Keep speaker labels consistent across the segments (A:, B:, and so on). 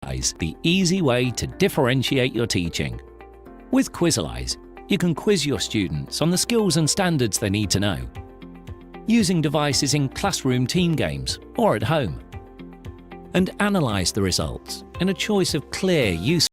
A: Quizalize, the easy way to differentiate your teaching. With Quizalize, you can quiz your students on the skills and standards they need to know, using devices in classroom team games or at home, and analyze the results in a choice of clear, useful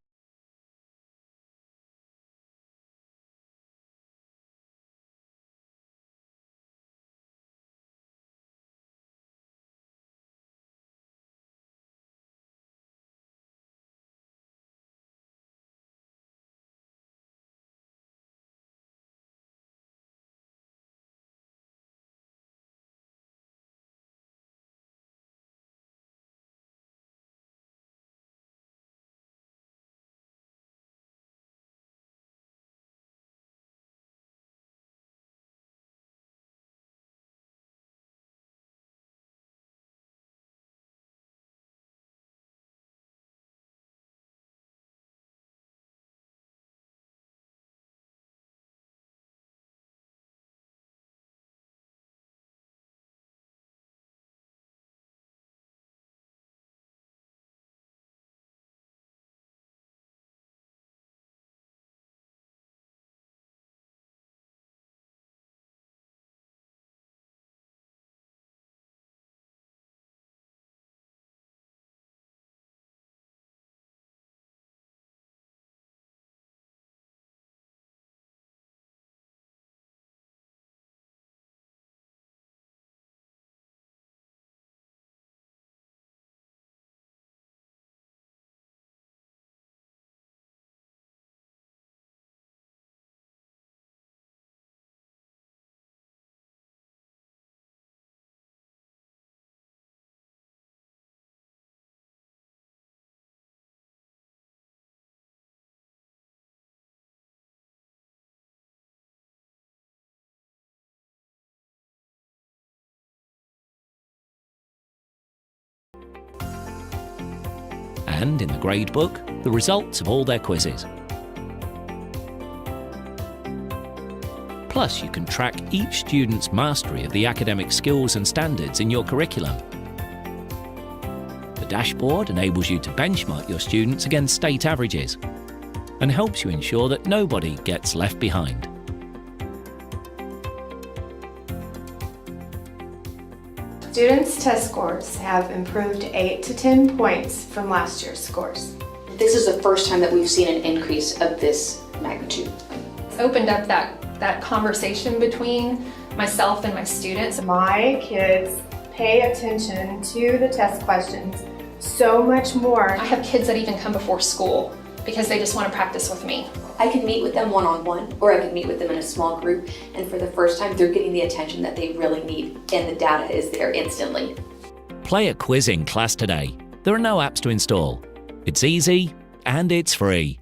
A: and, in the gradebook, the results of all their quizzes. Plus, you can track each student's mastery of the academic skills and standards in your curriculum. The dashboard enables you to benchmark your students against state averages and helps you ensure that nobody gets left behind.
B: Students' test scores have improved 8 to 10 points from last year's scores.
C: This is the first time that we've seen an increase of this magnitude.
D: It's opened up that conversation between myself and my students.
B: My kids pay attention to the test questions so much more.
D: I have kids that even come before school because they just want to practice with me.
C: I can meet with them one-on-one, or I can meet with them in a small group, and for the first time they're getting the attention that they really need, and the data is there instantly.
A: Play a quiz in class today. There are no apps to install. It's easy and it's free.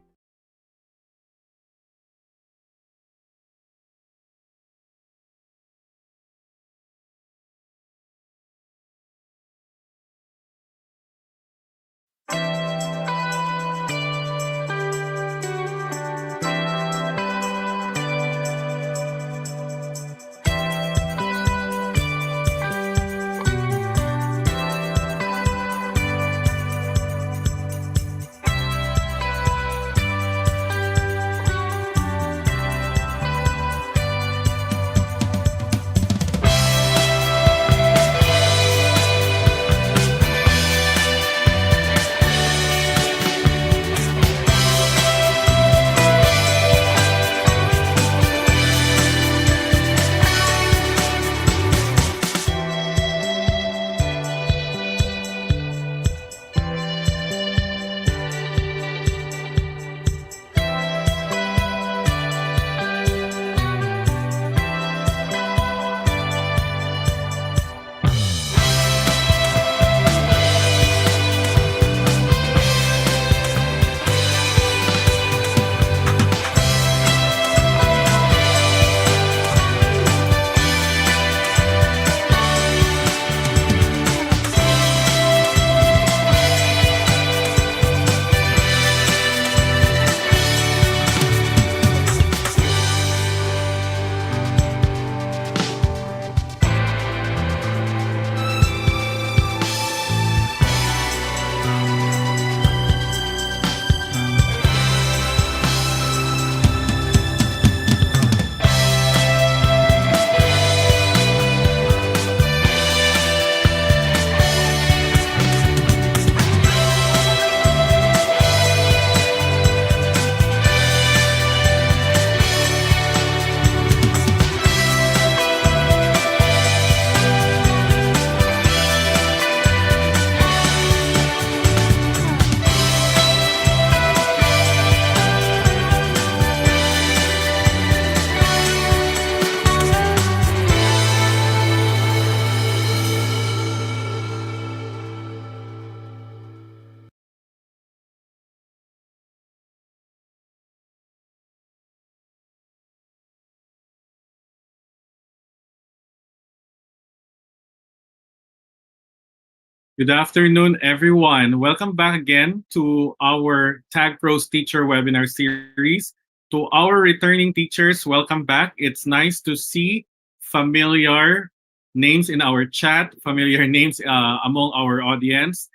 E: Good afternoon, everyone. Welcome back again to our Tag Pros Teacher webinar series. To our returning teachers, welcome back. It's nice to see familiar names in our chat, familiar names among our audience.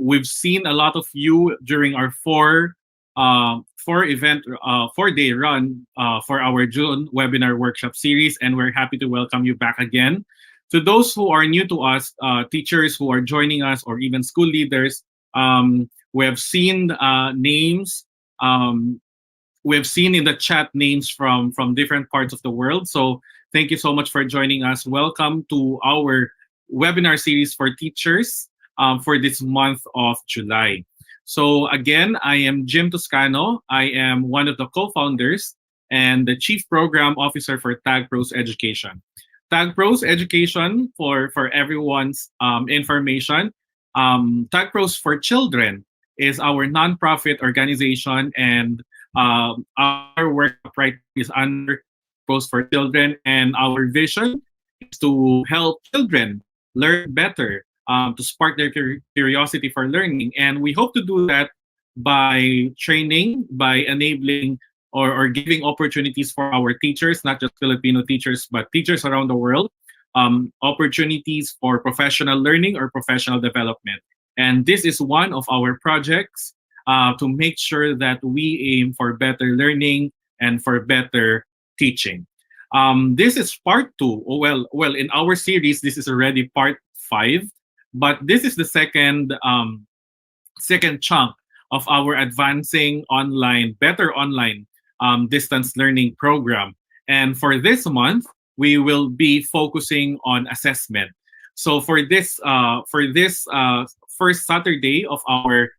E: We've seen a lot of you during our four-day run for our June webinar workshop series, and we're happy to welcome you back again. To those who are new to us, teachers who are joining us, or even school leaders, we have seen names. We have seen in the chat names from different parts of the world. So thank you so much for joining us. Welcome to our webinar series for teachers for this month of July. So again, I am Jim Toscano. I am one of the co-founders and the Chief Program Officer for Tag Pros Education. Tag Pros Education, for everyone's information, Tag Pros for Children is our nonprofit organization, and our work right is under Pros for Children, and our vision is to help children learn better, to spark their curiosity for learning, and we hope to do that by training, by enabling or giving opportunities for our teachers, not just Filipino teachers, but teachers around the world, opportunities for professional learning or professional development. And this is one of our projects to make sure that we aim for better learning and for better teaching. This is part 2. Well, in our series, this is already part 5, but this is the second chunk of our advancing online, better online distance learning program. And for this month, we will be focusing on assessment. So for this first Saturday of our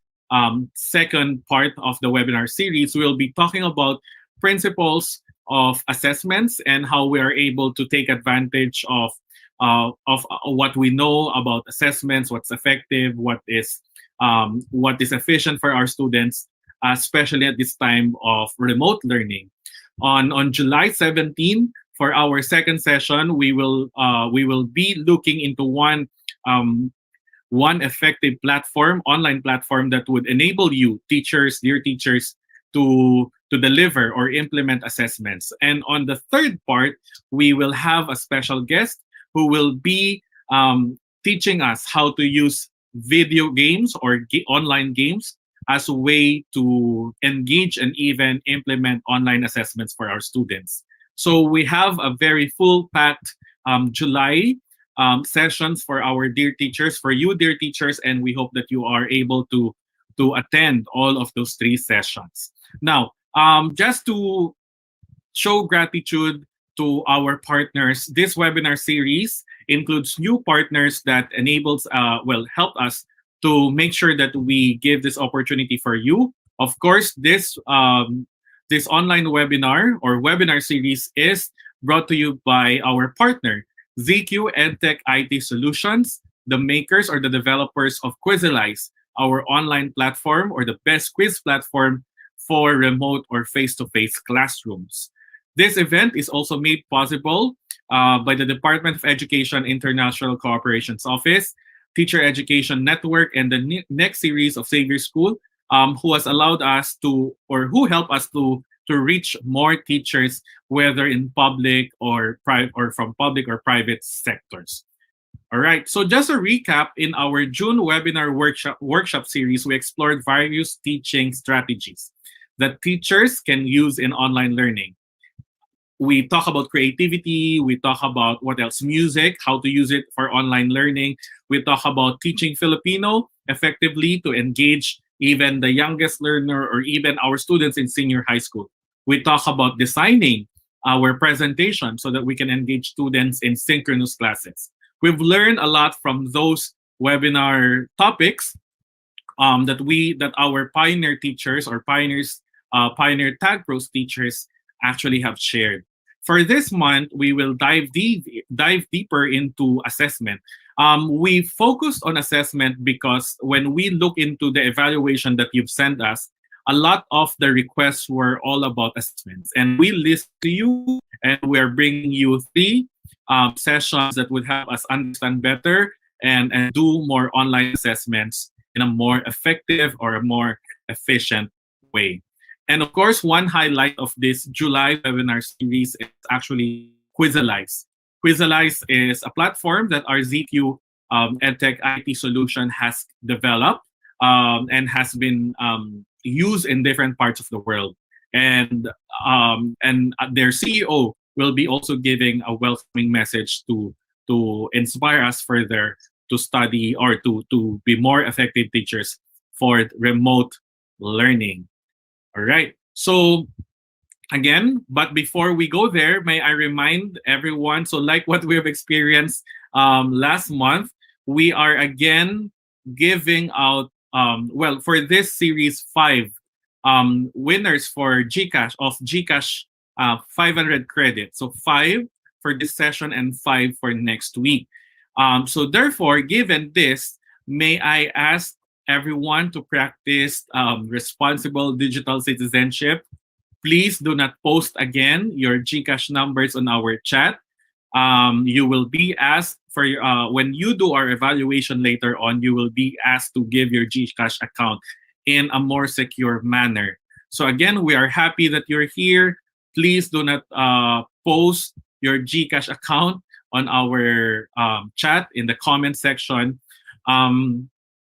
E: second part of the webinar series, we'll be talking about principles of assessments and how we are able to take advantage of what we know about assessments, what's effective, what is efficient for our students, especially at this time of remote learning. On July 17, for our second session, we will be looking into one effective platform, online platform that would enable you, teachers, dear teachers, to deliver or implement assessments. And on the third part, we will have a special guest who will be teaching us how to use video games or online games as a way to engage and even implement online assessments for our students. So we have a very full-packed July sessions for our dear teachers, for you dear teachers, and we hope that you are able to attend all of those 3 sessions. Now, just to show gratitude to our partners, this webinar series includes new partners that help us to make sure that we give this opportunity for you. Of course, this online webinar or webinar series is brought to you by our partner, ZQ EdTech IT Solutions, the makers or the developers of Quizalize, our online platform or the best quiz platform for remote or face-to-face classrooms. This event is also made possible by the Department of Education International Cooperations Office, Teacher Education Network, and the next series of Xavier School, who has allowed us to, or who help us to reach more teachers, whether in public or private, or from public or private sectors. All right, so just a recap, in our June webinar workshop series, we explored various teaching strategies that teachers can use in online learning. We talk about creativity, we talk about what else, music, how to use it for online learning. We talk about teaching Filipino effectively to engage even the youngest learner or even our students in senior high school. We talk about designing our presentation so that we can engage students in synchronous classes. We've learned a lot from those webinar topics that our pioneer teachers or pioneer Tag Pros teachers actually have shared. For this month, we will dive deeper into assessment. We focused on assessment because when we look into the evaluation that you've sent us, a lot of the requests were all about assessments. And we listen to you, and we're bringing you 3 sessions that would help us understand better and do more online assessments in a more effective or a more efficient way. And of course, one highlight of this July webinar series is actually Quizalize. Quizalize is a platform that our ZQ EdTech IT solution has developed and has been used in different parts of the world. And their CEO will be also giving a welcoming message to inspire us further to study or to be more effective teachers for remote learning. All right. So again, but before we go there, may I remind everyone, so like what we have experienced last month, we are again giving out, well, for this series 5 winners for Gcash 500 credits. So 5 for this session and 5 for next week. So therefore, given this, may I ask everyone to practice responsible digital citizenship. Please do not post again your Gcash numbers on our chat. You will be asked for when you do our evaluation later on, you will be asked to give your Gcash account in a more secure manner. So again, we are happy that you're here. Please do not post your Gcash account on our chat in the comment section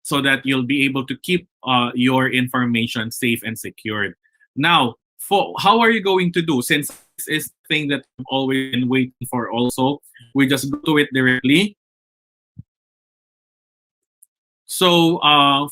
E: so that you'll be able to keep your information safe and secured. Now, how are you going to do? Since this is the thing that I've always been waiting for also, we just go to it directly. So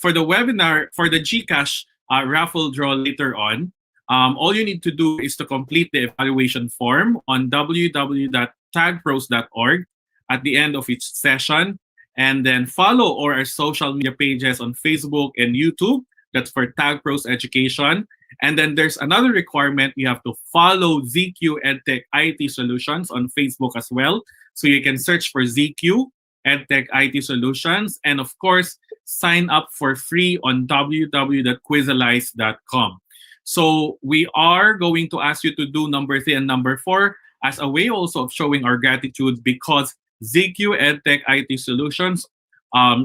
E: for the webinar, for the Gcash raffle draw later on, all you need to do is to complete the evaluation form on www.tagpros.org at the end of each session, and then follow our social media pages on Facebook and YouTube. That's for Tag Pros Education. And then there's another requirement. You have to follow ZQ EdTech IT Solutions on Facebook as well. So you can search for ZQ EdTech IT Solutions. And of course, sign up for free on www.quizalize.com. So we are going to ask you to do number 3 and number 4 as a way also of showing our gratitude, because ZQ EdTech IT Solutions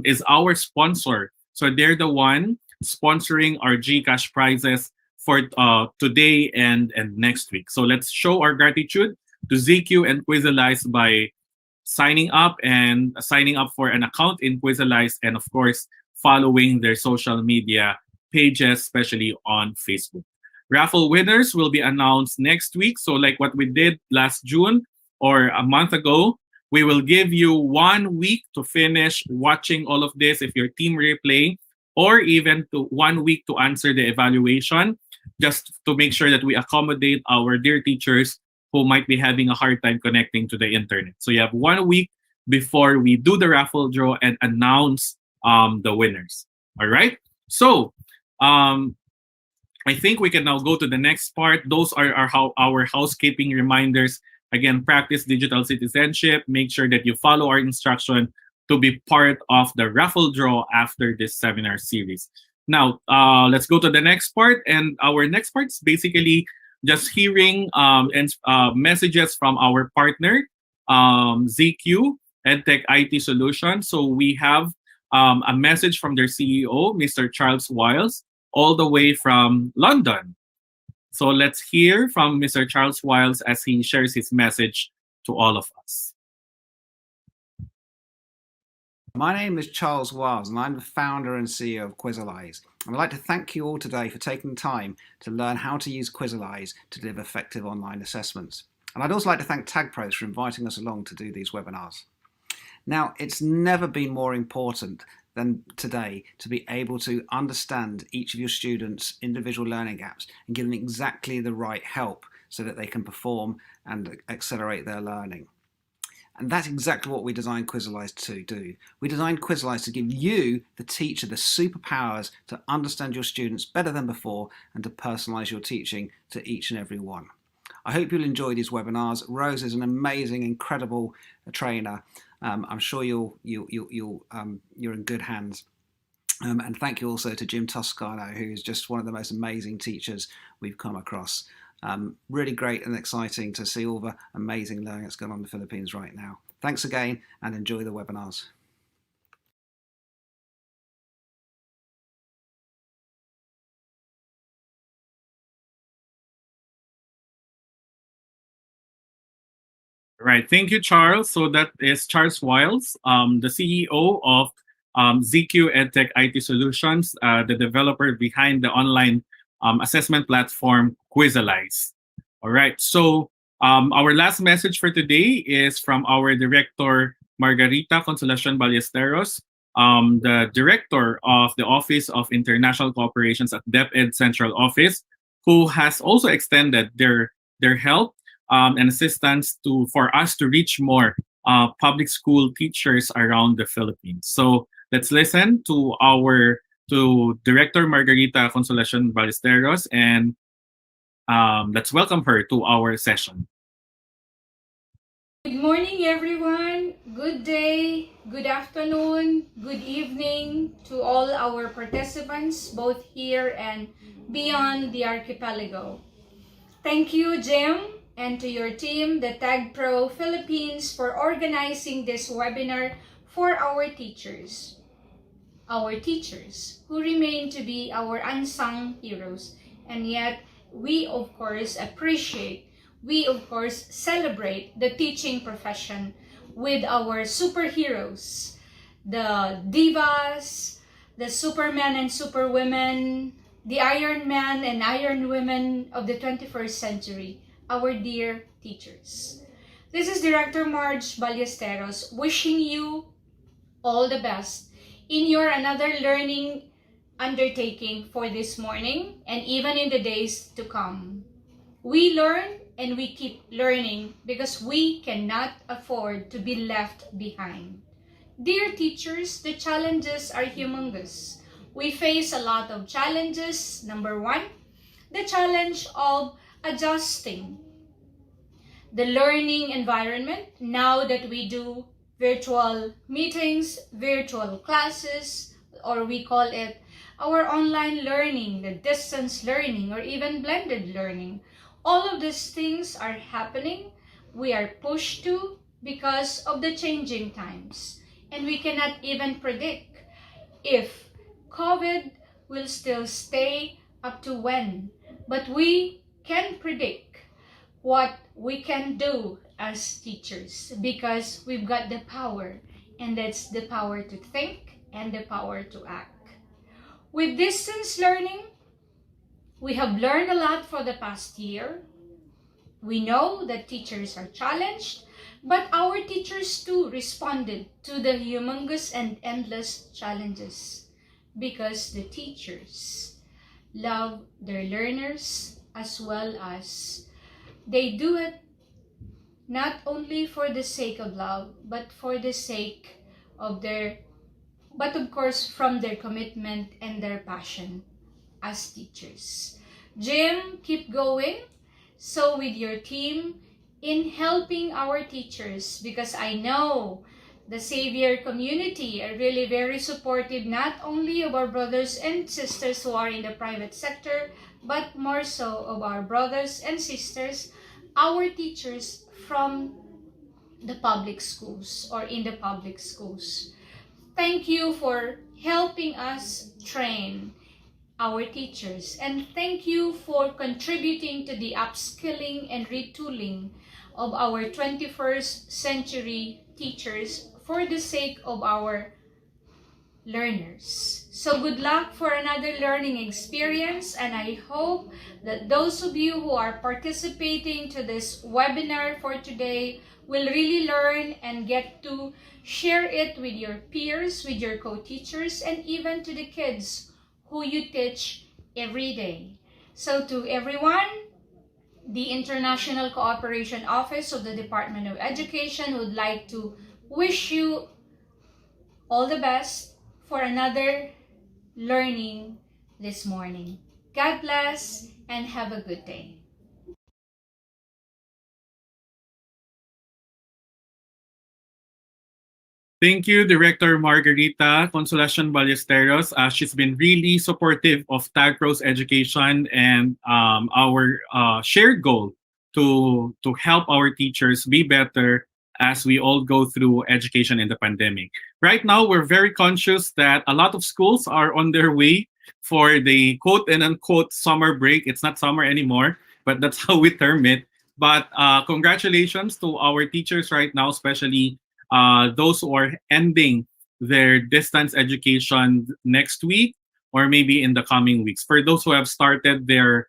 E: is our sponsor. So they're the one sponsoring our Gcash prizes for today and next week. So let's show our gratitude to ZQ and Quizalize by signing up for an account in Quizalize, and of course following their social media pages, especially on Facebook. Raffle winners will be announced next week. So like what we did last June or a month ago, we will give you 1 week to finish watching all of this if your team replay, or even to 1 week to answer the evaluation, just to make sure that we accommodate our dear teachers who might be having a hard time connecting to the internet. So you have 1 week before we do the raffle draw and announce the winners. All right. So I think we can now go to the next part. Those are our housekeeping reminders. Again, practice digital citizenship. Make sure that you follow our instruction to be part of the raffle draw after this seminar series. Now, let's go to the next part. And our next part is basically just hearing messages from our partner, ZQ EdTech IT Solutions. So we have a message from their CEO, Mr. Charles Wiles, all the way from London. So let's hear from Mr. Charles Wiles as he shares his message to all of us.
F: My name is Charles Wiles, and I'm the founder and CEO of Quizalize. And I'd like to thank you all today for taking time to learn how to use Quizalize to deliver effective online assessments. And I'd also like to thank TagPros for inviting us along to do these webinars. Now, it's never been more important than today to be able to understand each of your students' individual learning gaps and give them exactly the right help so that they can perform and accelerate their learning. And that's exactly what we designed Quizalize to do. We designed Quizalize to give you, the teacher, the superpowers to understand your students better than before and to personalize your teaching to each and every one. I hope you'll enjoy these webinars. Rose is an amazing, incredible trainer. I'm sure you're in good hands. And thank you also to Jim Toscano, who is just one of the most amazing teachers we've come across. Really great and exciting to see all the amazing learning that's going on in the Philippines right now. Thanks again and enjoy the webinars.
E: Right. Thank you, Charles. So that is Charles Wiles, the CEO of ZQ EdTech IT Solutions, the developer behind the online assessment platform Quizalize. All right. So our last message for today is from our director, Margarita Consolacion Ballesteros, the director of the Office of International Cooperations at DepEd Central Office, who has also extended their help and assistance for us to reach more public school teachers around the Philippines. So let's listen to Director Margarita Consolacion Ballesteros, and let's welcome her to our session.
G: Good morning, everyone. Good day, good afternoon, good evening to all our participants, both here and beyond the archipelago. Thank you, Jim, and to your team, the Tag Pro Philippines, for organizing this webinar for our teachers. Our teachers, who remain to be our unsung heroes, and yet we, of course, we, of course, celebrate the teaching profession with our superheroes, the divas, the supermen and superwomen, the Iron Man and Iron Women of the 21st century, our dear teachers. This is Director Marge Ballesteros wishing you all the best in your another learning undertaking for this morning and even in the days to come. We learn and we keep learning because we cannot afford to be left behind. Dear teachers, the challenges are humongous. We face a lot of challenges. Number one, the challenge of adjusting the learning environment now that we do virtual meetings, virtual classes, or we call it our online learning, the distance learning, or even blended learning. All of these things are happening. We are pushed to because of the changing times. And we cannot even predict if COVID will still stay up to when. But we can predict what we can do as teachers because we've got the power, and that's the power to think and the power to act. With distance learning, we have learned a lot for the past year. We know that teachers are challenged, but our teachers too responded to the humongous and endless challenges because the teachers love their learners as well as they do it not only for the sake of love, but for the sake of but of course from their commitment and their passion as teachers. Jim, keep going. So with your team in helping our teachers, because I know the Xavier community are really very supportive, not only of our brothers and sisters who are in the private sector, but more so of our brothers and sisters, our teachers from the public schools or in the public schools. Thank you for helping us train our teachers, and thank you for contributing to the upskilling and retooling of our 21st century teachers for the sake of our learners. So good luck for another learning experience, and I hope that those of you who are participating to this webinar for today will really learn and get to share it with your peers, with your co-teachers, and even to the kids who you teach every day. So to everyone, the International Cooperation Office of the Department of Education would like to wish you all the best for another learning this morning. God bless and have a good day.
E: Thank you, Director Margarita Consolacion Ballesteros. She's been really supportive of Tag Pro's education and our shared goal to help our teachers be better as we all go through education in the pandemic. Right now, we're very conscious that a lot of schools are on their way for the quote and unquote summer break. It's not summer anymore, but that's how we term it. But congratulations to our teachers right now, especially those who are ending their distance education next week or maybe in the coming weeks. For those who have started their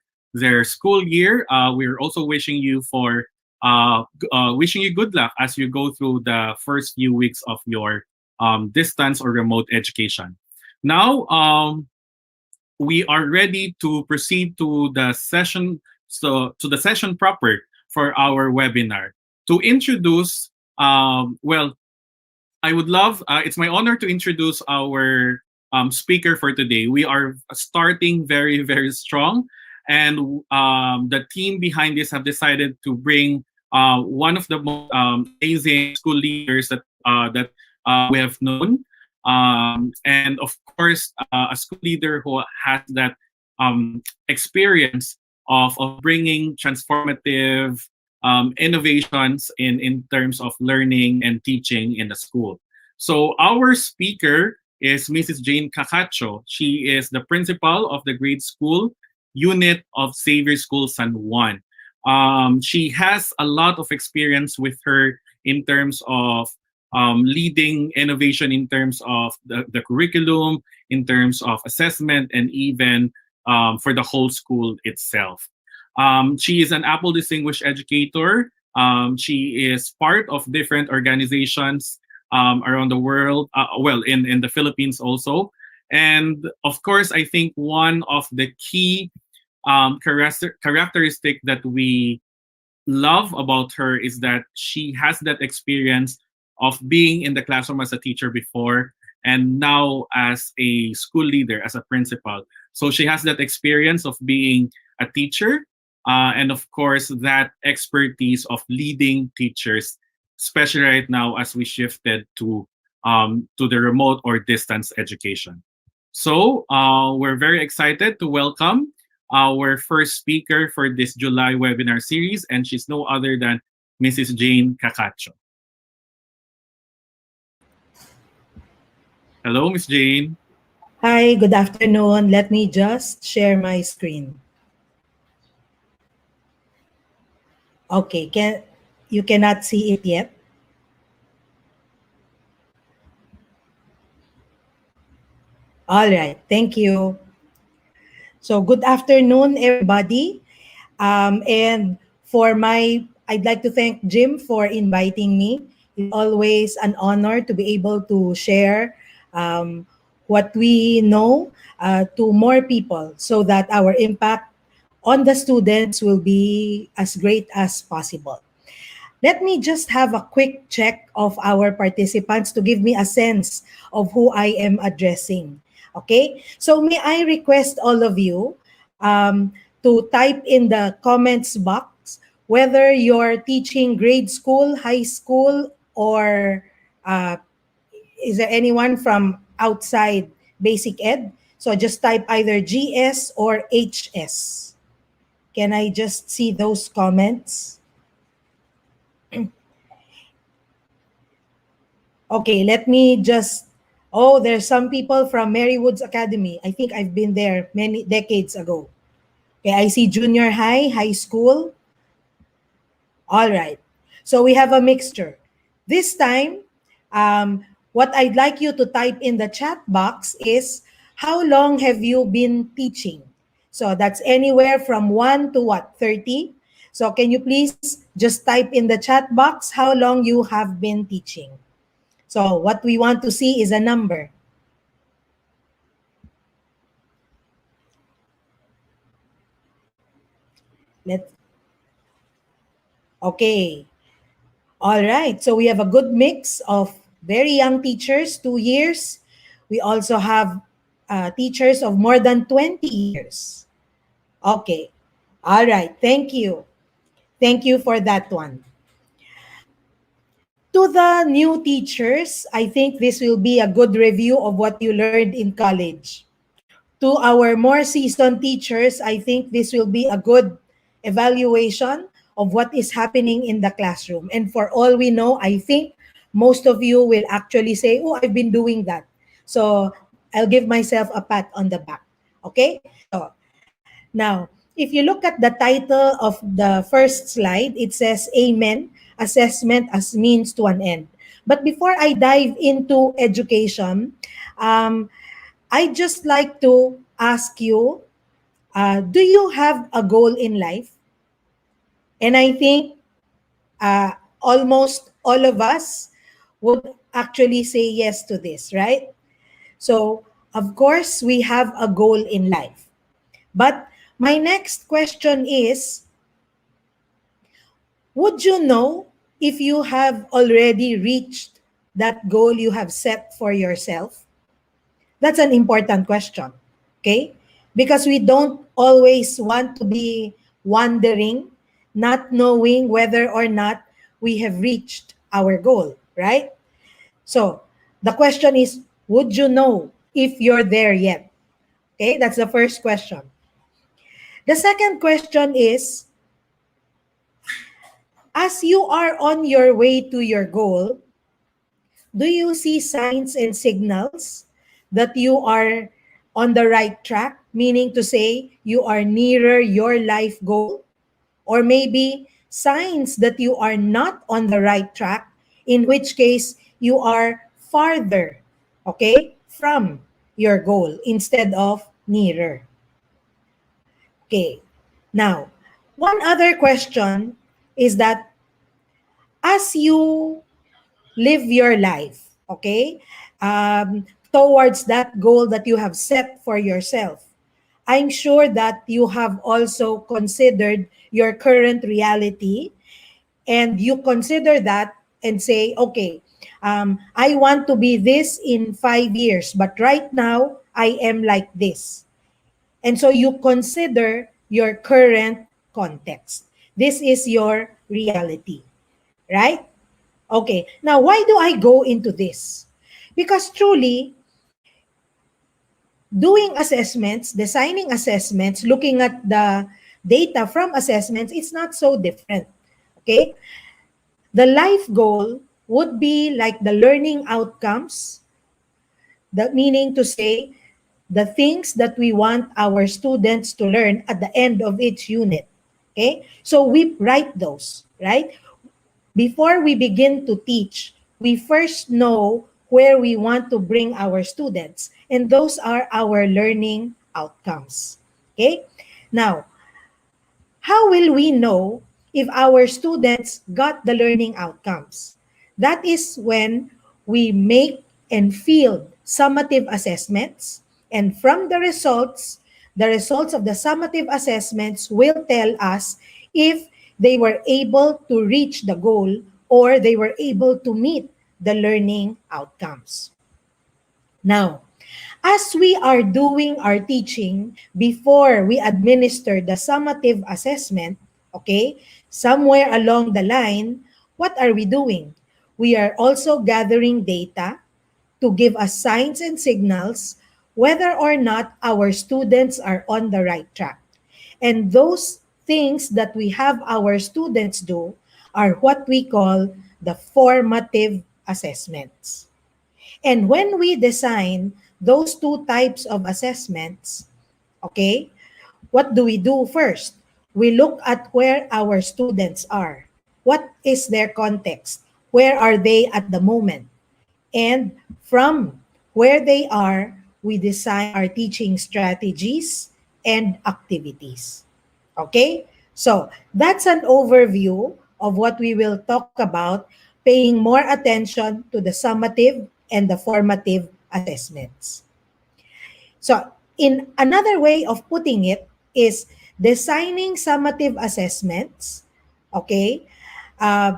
E: school year, we're also wishing you good luck as you go through the first few weeks of your distance or remote education. Now, we are ready to proceed to the session, to the session proper for our webinar. To introduce, well, I would love, it's my honor to introduce our speaker for today. We are starting very, very strong. And the team behind this have decided to bring one of the most amazing school leaders that we have known. And of course, a school leader who has that experience of bringing transformative innovations in terms of learning and teaching in the school. So our speaker is Mrs. Jane Cacacho. She is the principal of the grade school unit of Xavier School San Juan. She has a lot of experience with her in terms of leading innovation in terms of the curriculum, in terms of assessment, and even for the whole school itself. She is an Apple Distinguished Educator. She is part of different organizations around the world, in the Philippines also. And of course, I think one of the key characteristic that we love about her is that she has that experience of being in the classroom as a teacher before and now as a school leader, as a principal. So she has that experience of being a teacher and of course that expertise of leading teachers, especially right now as we shifted to the remote or distance education. So we're very excited to welcome our first speaker for this July webinar series, and she's no other than Mrs. Jane Cacacho. Hello, Miss Jane.
H: Hi, good afternoon. Let me just share my screen. Okay, you cannot see it yet? All right, thank you. So good afternoon, everybody. And I'd like to thank Jim for inviting me. It's always an honor to be able to share what we know to more people so that our impact on the students will be as great as possible. Let me just have a quick check of our participants to give me a sense of who I am addressing. Okay, so may I request all of you to type in the comments box whether you're teaching grade school, high school, or is there anyone from outside basic ed? So just type either GS or HS. Can I just see those comments? Okay, let me just, there's some people from Marywood's Academy. I think I've been there many decades ago. Okay, I see junior high, high school. All right, so we have a mixture. This time, what I'd like you to type in the chat box is, how long have you been teaching? So that's anywhere from 1 to 30. So can you please just type in the chat box how long you have been teaching? So what we want to see is a number. Okay. All right. So we have a good mix of very young teachers, 2 years. We also have teachers of more than 20 years. Okay. All right. Thank you. Thank you for that one. To the new teachers, I think this will be a good review of what you learned in college. To our more seasoned teachers, I think this will be a good evaluation of what is happening in the classroom. And for all we know, I think most of you will actually say, oh, I've been doing that. So I'll give myself a pat on the back. Okay? So now, if you look at the title of the first slide, it says Amen, assessment as means to an end. But before I dive into education, I'd just like to ask you, do you have a goal in life? And I think almost all of us would actually say yes to this, right? So, of course, we have a goal in life. But my next question is, would you know if you have already reached that goal you have set for yourself? That's an important question, okay? Because we don't always want to be wondering, not knowing whether or not we have reached our goal, right? So the question is, would you know if you're there yet? Okay, that's the first question. The second question is, as you are on your way to your goal, do you see signs and signals that you are on the right track? Meaning to say, you are nearer your life goal? Or maybe signs that you are not on the right track, in which case you are farther, okay, from your goal instead of nearer. Okay. Now, one other question is that as you live your life, okay, towards that goal that you have set for yourself, I'm sure that you have also considered your current reality, and you consider that and say, okay, I want to be this in 5 years, but right now I am like this. And so you consider your current context. This is your reality, right? Okay, now why do I go into this? Because truly, doing assessments, designing assessments, looking at the data from assessments, it's not so different. Okay? The life goal would be like the learning outcomes, that meaning to say, the things that we want our students to learn at the end of each unit. Okay? So we write those, right? Before we begin to teach, we first know where we want to bring our students, and those are our learning outcomes. Okay? Now, how will we know if our students got the learning outcomes? That is when we make and field summative assessments, and from the results of the summative assessments will tell us if they were able to reach the goal or they were able to meet the learning outcomes. Now, as we are doing our teaching before we administer the summative assessment, okay, somewhere along the line, what are we doing? We are also gathering data to give us signs and signals whether or not our students are on the right track. And those things that we have our students do are what we call the formative assessments. And when we design those two types of assessments, okay, what do we do first? We look at where our students are. What is their context? Where are they at the moment? And from where they are, we design our teaching strategies and activities. Okay? So that's an overview of what we will talk about, paying more attention to the summative and the formative assessments. So in another way of putting it is designing summative assessments, okay, uh,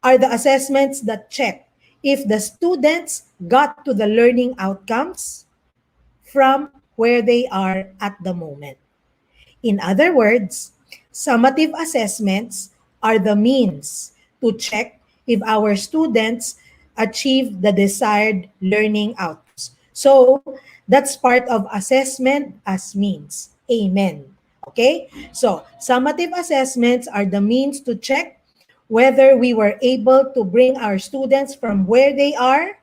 H: are the assessments that check if the students got to the learning outcomes from where they are at the moment. In other words, summative assessments are the means to check if our students achieve the desired learning outcomes. So that's part of assessment as means. Amen. Okay? So summative assessments are the means to check whether we were able to bring our students from where they are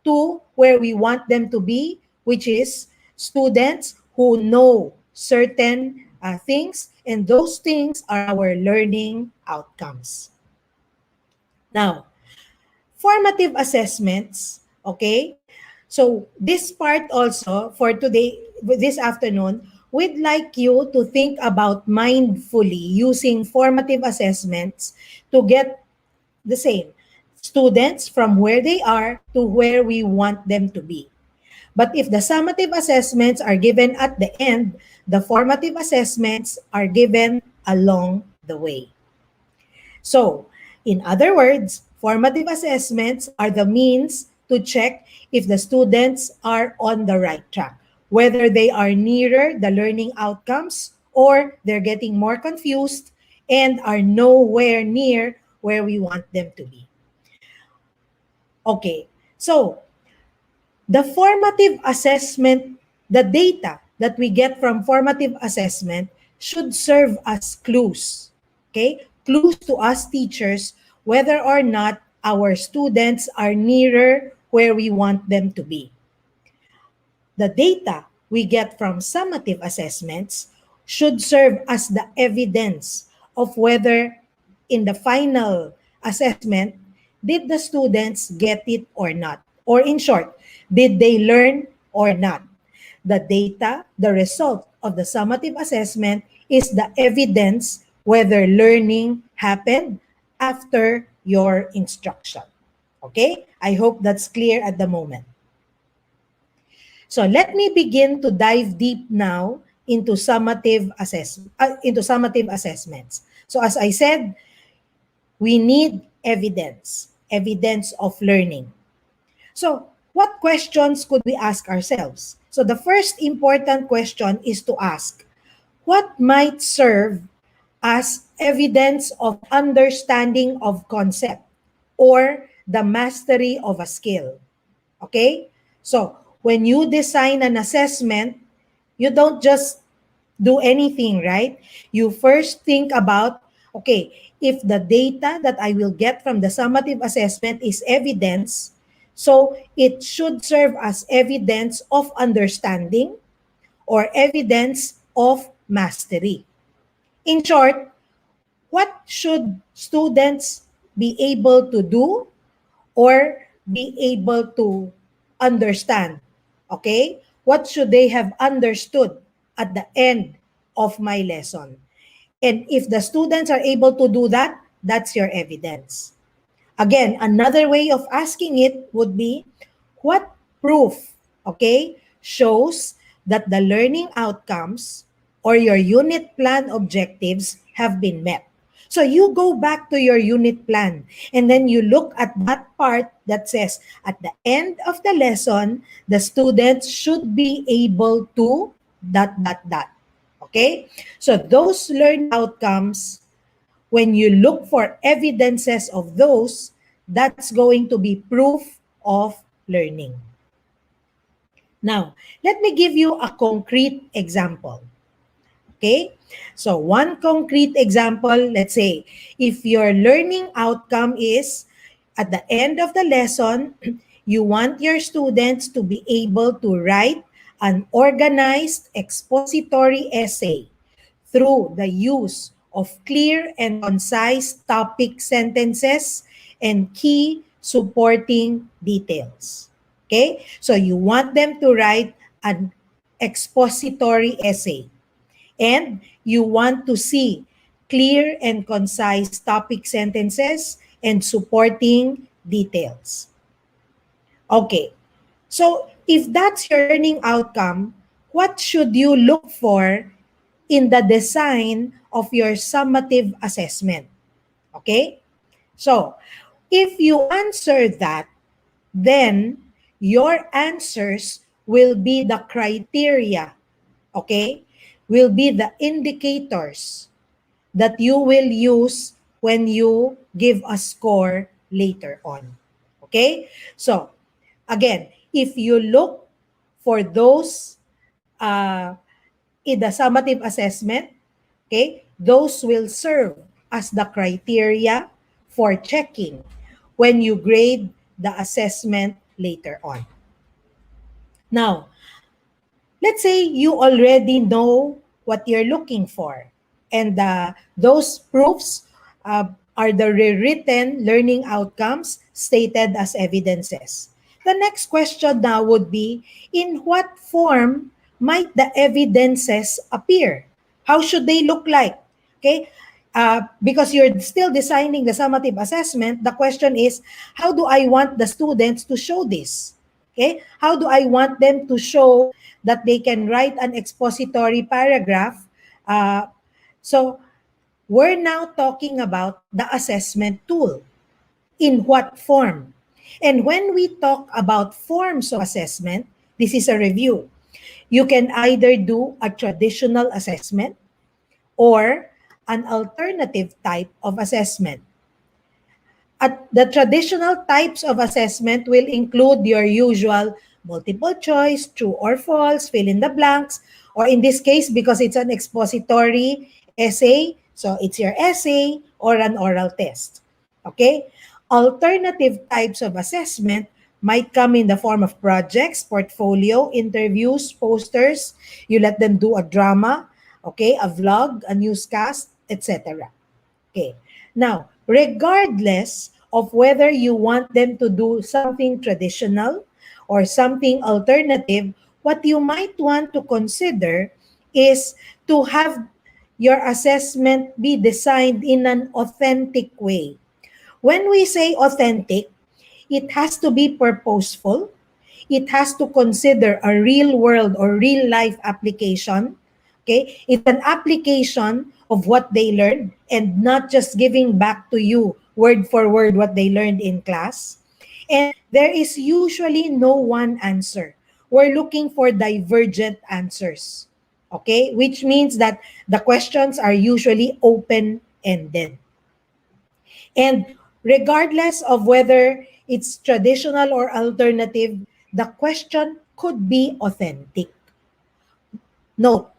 H: to where we want them to be, which is students who know certain things, and those things are our learning outcomes. Now, formative assessments, okay? So this part also for today, this afternoon, we'd like you to think about mindfully using formative assessments to get the same students from where they are to where we want them to be. But if the summative assessments are given at the end, the formative assessments are given along the way. So, in other words, formative assessments are the means to check if the students are on the right track, whether they are nearer the learning outcomes or they're getting more confused and are nowhere near where we want them to be. Okay, so the formative assessment, the data that we get from formative assessment should serve as clues. Okay? Clues to us teachers whether or not our students are nearer where we want them to be. The data we get from summative assessments should serve as the evidence of whether in the final assessment, did the students get it or not? Or in short, did they learn or not? The data, the result of the summative assessment is the evidence whether learning happened after your instruction. Okay? I hope that's clear at the moment. So let me begin to dive deep now into summative assessments. So as I said, we need evidence of learning. So what questions could we ask ourselves? So the first important question is to ask, what might serve as evidence of understanding of concept or the mastery of a skill? Okay? So when you design an assessment, you don't just do anything, right? You first think about, okay, if the data that I will get from the summative assessment is evidence, so it should serve as evidence of understanding or evidence of mastery. In short, what should students be able to do or be able to understand? Okay? What should they have understood at the end of my lesson? And if the students are able to do that, that's your evidence. Again, another way of asking it would be, what proof, okay, shows that the learning outcomes or your unit plan objectives have been met? So you go back to your unit plan and then you look at that part that says at the end of the lesson, the students should be able to ... Okay? So those learning outcomes, when you look for evidences of those, that's going to be proof of learning. Now, let me give you a concrete example. Okay? So one concrete example, let's say, if your learning outcome is at the end of the lesson, you want your students to be able to write an organized expository essay through the use of clear and concise topic sentences and key supporting details. Okay? So you want them to write an expository essay. And you want to see clear and concise topic sentences and supporting details. Okay, so if that's your learning outcome, what should you look for in the design of your summative assessment? Okay, so if you answer that, then your answers will be the criteria, okay, will be the indicators that you will use when you give a score later on. Okay? So, again, if you look for those in the summative assessment, okay, those will serve as the criteria for checking when you grade the assessment later on. Now, let's say you already know what you're looking for. And those proofs are the rewritten learning outcomes stated as evidences. The next question now would be, in what form might the evidences appear? How should they look like? Okay, because you're still designing the summative assessment, the question is, how do I want the students to show this? Okay, how do I want them to show that they can write an expository paragraph? So we're now talking about the assessment tool. In what form? And when we talk about forms of assessment, this is a review. You can either do a traditional assessment or an alternative type of assessment. The traditional types of assessment will include your usual multiple choice, true or false, fill in the blanks, or in this case, because it's an expository essay, so it's your essay or an oral test. Okay? Alternative types of assessment might come in the form of projects, portfolio, interviews, posters. You let them do a drama, okay, a vlog, a newscast, etc. Okay. Now, regardless of whether you want them to do something traditional or something alternative, what you might want to consider is to have your assessment be designed in an authentic way. When we say authentic, it has to be purposeful. It has to consider a real world or real life application. Okay? It's an application of what they learned and not just giving back to you word for word what they learned in class. And there is usually no one answer. We're looking for divergent answers. Okay? Which means that the questions are usually open-ended. And regardless of whether it's traditional or alternative, the question could be authentic. Note,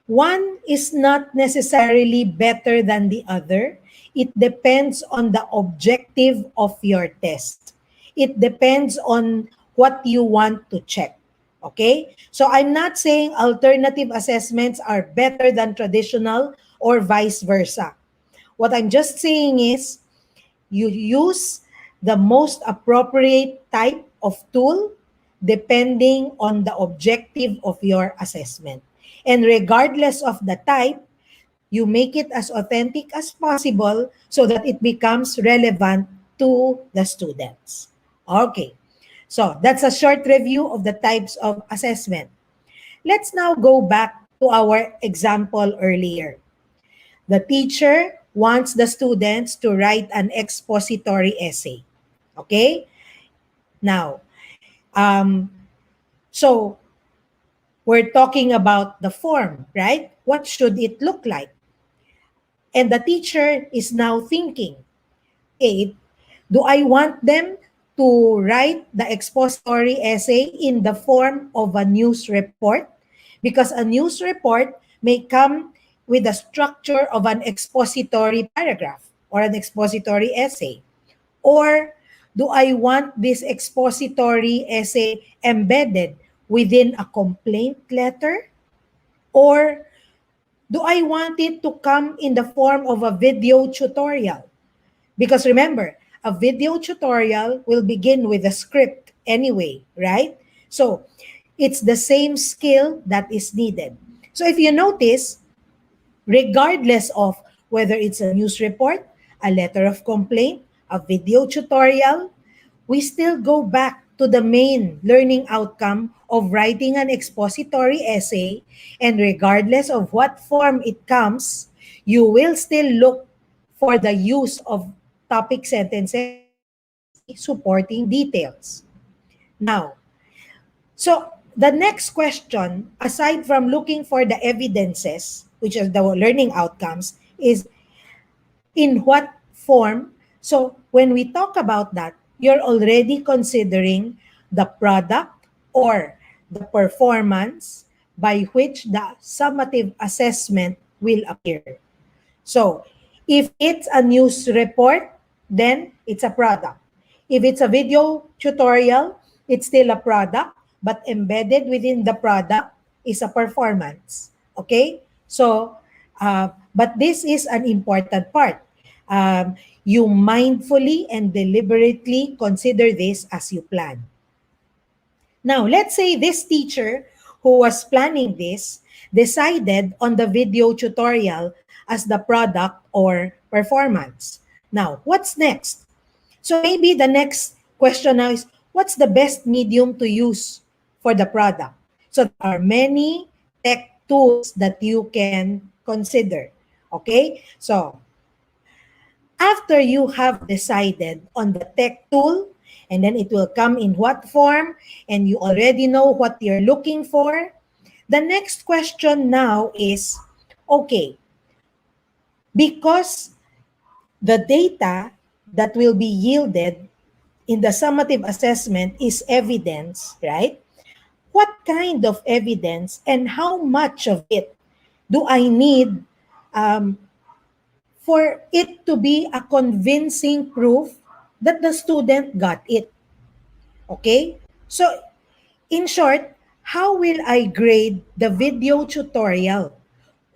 H: one is not necessarily better than the other. It depends on the objective of your test. It depends on what you want to check. Okay? So I'm not saying alternative assessments are better than traditional or vice versa. What I'm just saying is you use the most appropriate type of tool depending on the objective of your assessment. And regardless of the type, you make it as authentic as possible so that it becomes relevant to the students. Okay, so that's a short review of the types of assessment. Let's now go back to our example earlier. The teacher wants the students to write an expository essay. Okay? Now, so we're talking about the form, right? What should it look like? And the teacher is now thinking, hey, do I want them to write the expository essay in the form of a news report? Because a news report may come with the structure of an expository paragraph or an expository essay. Or do I want this expository essay embedded within a complaint letter? Or do I want it to come in the form of a video tutorial? Because remember, a video tutorial will begin with a script anyway, right? So it's the same skill that is needed. So if you notice, regardless of whether it's a news report, a letter of complaint, a video tutorial, we still go back to the main learning outcome of writing an expository essay, and regardless of what form it comes, you will still look for the use of topic sentences supporting details. Now, so the next question, aside from looking for the evidences, which is the learning outcomes, is in what form. So when we talk about that, you're already considering the product or the performance by which the summative assessment will appear. So if it's a news report, then it's a product. If it's a video tutorial, it's still a product, but embedded within the product is a performance. Okay? So, but this is an important part. You mindfully and deliberately consider this as you plan. Now, let's say this teacher who was planning this decided on the video tutorial as the product or performance. Now, what's next? So maybe the next question now is, what's the best medium to use for the product? So there are many tech tools that you can consider. Okay? So after you have decided on the tech tool, and then it will come in what form, and you already know what you're looking for, the next question now is, okay, because the data that will be yielded in the summative assessment is evidence, right? What kind of evidence and how much of it do I need um, for it to be a convincing proof that the student got it? Okay? So, in short, how will I grade the video tutorial?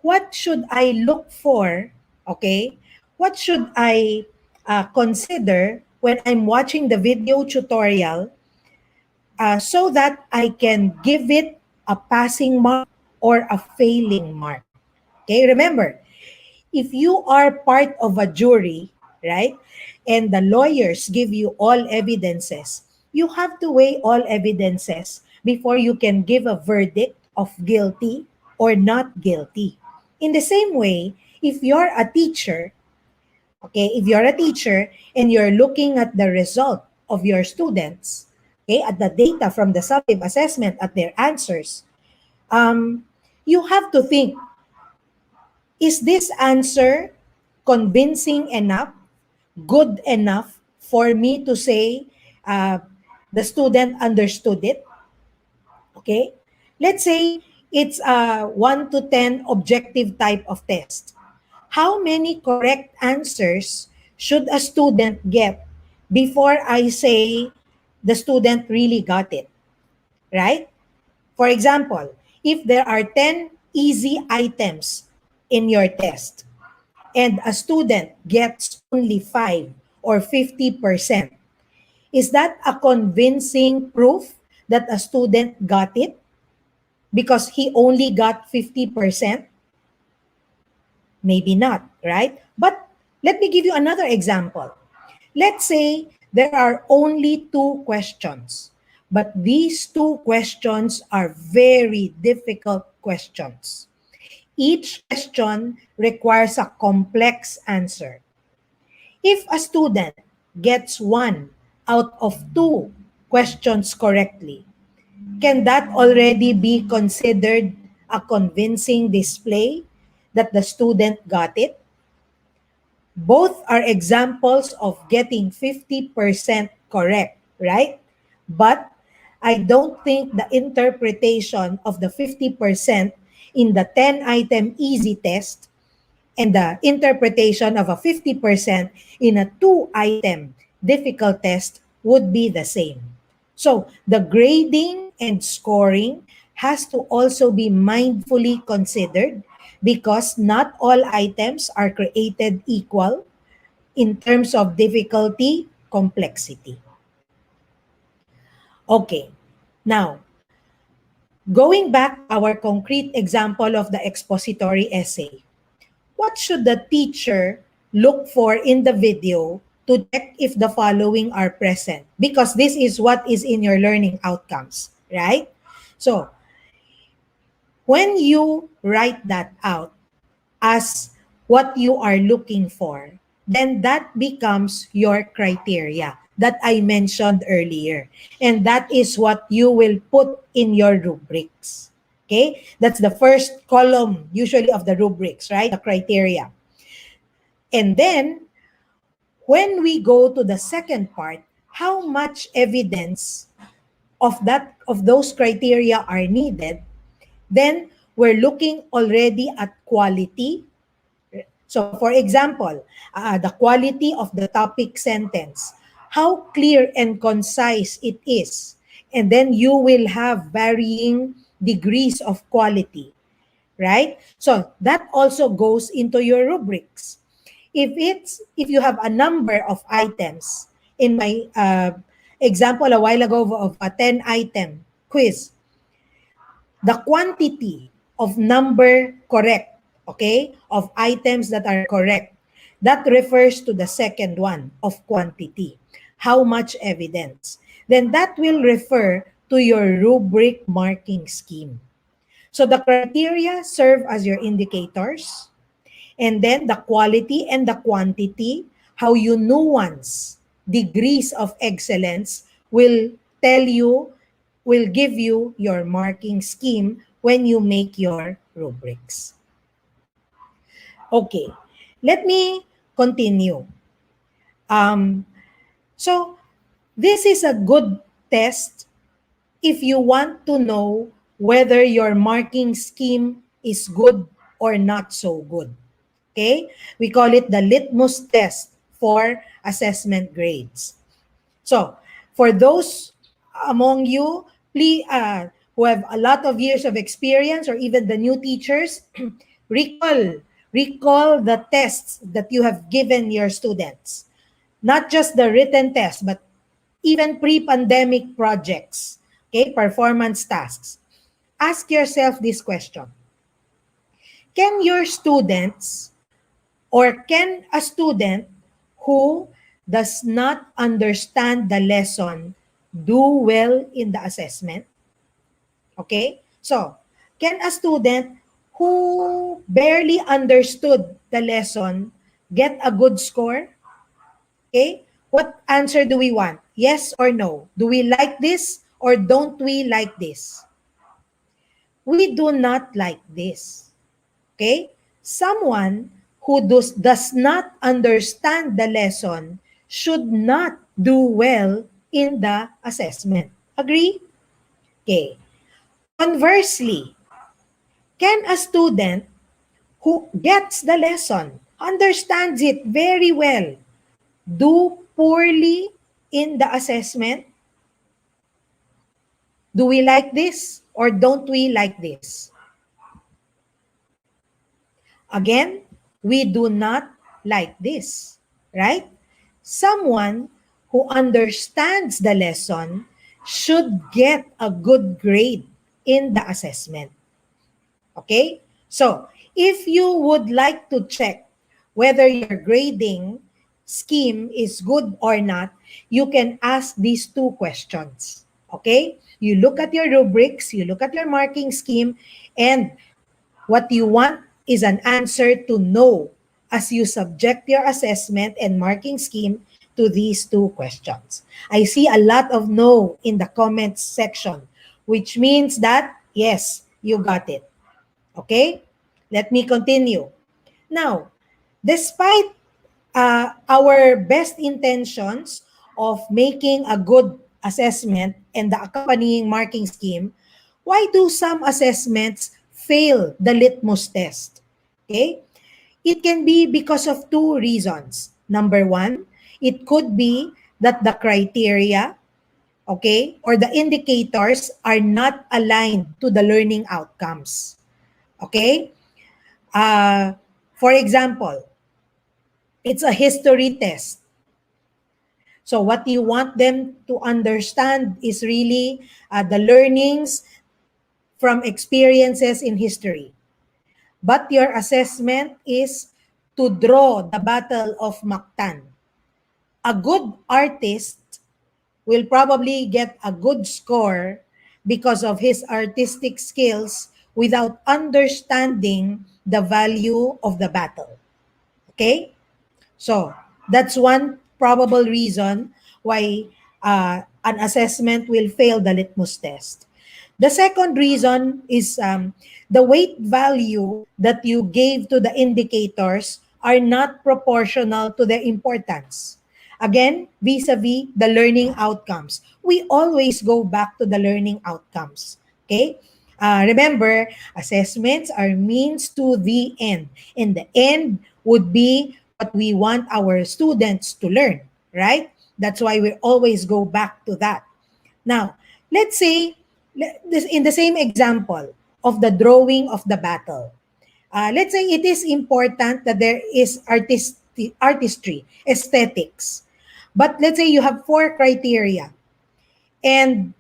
H: What should I look for? Okay? What should I consider when I'm watching the video tutorial so that I can give it a passing mark or a failing mark? Okay? Remember, if you are part of a jury, right, and the lawyers give you all evidences, you have to weigh all evidences before you can give a verdict of guilty or not guilty. In the same way, if you're a teacher, okay, if you're a teacher and you're looking at the result of your students, okay, at the data from the summative assessment, at their answers, you have to think, is this answer convincing enough, good enough for me to say the student understood it? Okay? Let's say it's a 1 to 10 objective type of test. How many correct answers should a student get before I say the student really got it? Right? For example, if there are 10 easy items in your test, and a student gets only 5 or 50%, is that a convincing proof that a student got it because he only got 50%? Maybe not, right? But let me give you another example. Let's say there are only 2 questions, but these 2 questions are very difficult questions. Each question requires a complex answer. If a student gets 1 out of 2 questions correctly, can that already be considered a convincing display that the student got it? Both are examples of getting 50% correct, right? But I don't think the interpretation of the 50% in the 10-item easy test and the interpretation of a 50% in a 2-item difficult test would be the same. So the grading and scoring has to also be mindfully considered because not all items are created equal in terms of difficulty, complexity. Okay, now going back to our concrete example of the expository essay, what should the teacher look for in the video to check if the following are present? Because this is what is in your learning outcomes, right? So, when you write that out as what you are looking for, then that becomes your criteria that I mentioned earlier. And that is what you will put in your rubrics. Okay? That's the first column, usually, of the rubrics, right? The criteria. And then, when we go to the second part, how much evidence of those criteria are needed, then we're looking already at quality. So, for example, the quality of the topic sentence, how clear and concise it is. And then you will have varying degrees of quality. right? So that also goes into your rubrics. If you have a number of items in my example a while ago of a 10 item quiz, the quantity of number correct, okay, of items that are correct, that refers to the second one of quantity. How much evidence? Then that will refer to your rubric marking scheme. So the criteria serve as your indicators, and then the quality and the quantity, how you nuance degrees of excellence will tell you, will give you your marking scheme when you make your rubrics. Okay, let me continue. Um, so this is a good test if you want to know whether your marking scheme is good or not so good. Okay? We call it the litmus test for assessment grades. So, for those among you please, who have a lot of years of experience or even the new teachers, recall the tests that you have given your students. Not just the written test, but even pre-pandemic projects, okay, performance tasks. Ask yourself this question. Can your students or can a student who does not understand the lesson do well in the assessment? Okay? So, can a student who barely understood the lesson get a good score? Okay? What answer do we want? Yes or no? Do we like this or don't we like this? We do not like this. Okay? Someone who does not understand the lesson should not do well in the assessment. Agree? Okay. Conversely, can a student who gets the lesson, understands it very well, do poorly in the assessment? Do we like this or don't we like this? Again, we do not like this, right? Someone who understands the lesson should get a good grade in the assessment. Okay? So, if you would like to check whether your grading scheme is good or not, you can ask these two questions. Okay? You look at your rubrics, you look at your marking scheme, and what you want is an answer to no as you subject your assessment and marking scheme to these two questions. I see a lot of no in the comments section, which means that, yes, you got it. Okay? Let me continue. Now, despite our best intentions of making a good assessment and the accompanying marking scheme, why do some assessments fail the litmus test? Okay? It can be because of two reasons. Number one, it could be that the criteria, okay, or the indicators are not aligned to the learning outcomes. Okay? Uh, for example, it's a history test. So what you want them to understand is really the learnings from experiences in history. But your assessment is to draw the Battle of Mactan. A good artist will probably get a good score because of his artistic skills without understanding the value of the battle. Okay? So, that's one probable reason why an assessment will fail the litmus test. The second reason is the weight value that you gave to the indicators are not proportional to their importance. Again, vis-a-vis the learning outcomes. We always go back to the learning outcomes. Okay? Remember, assessments are means to the end. And the end would be what we want our students to learn, right? That's why we always go back to that. Now, let's say, in the same example, of the drawing of the battle. Let's say it is important that there is artistry, aesthetics. But let's say you have 4 criteria, and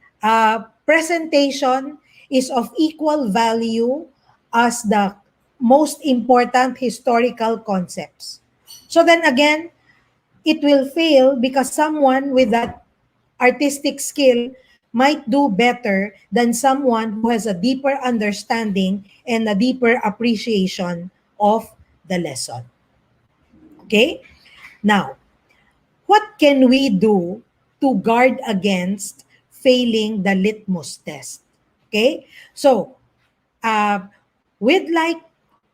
H: presentation is of equal value as the most important historical concepts. So then again, it will fail because someone with that artistic skill might do better than someone who has a deeper understanding and a deeper appreciation of the lesson. Okay? Now, what can we do to guard against failing the litmus test? Okay? So, with like,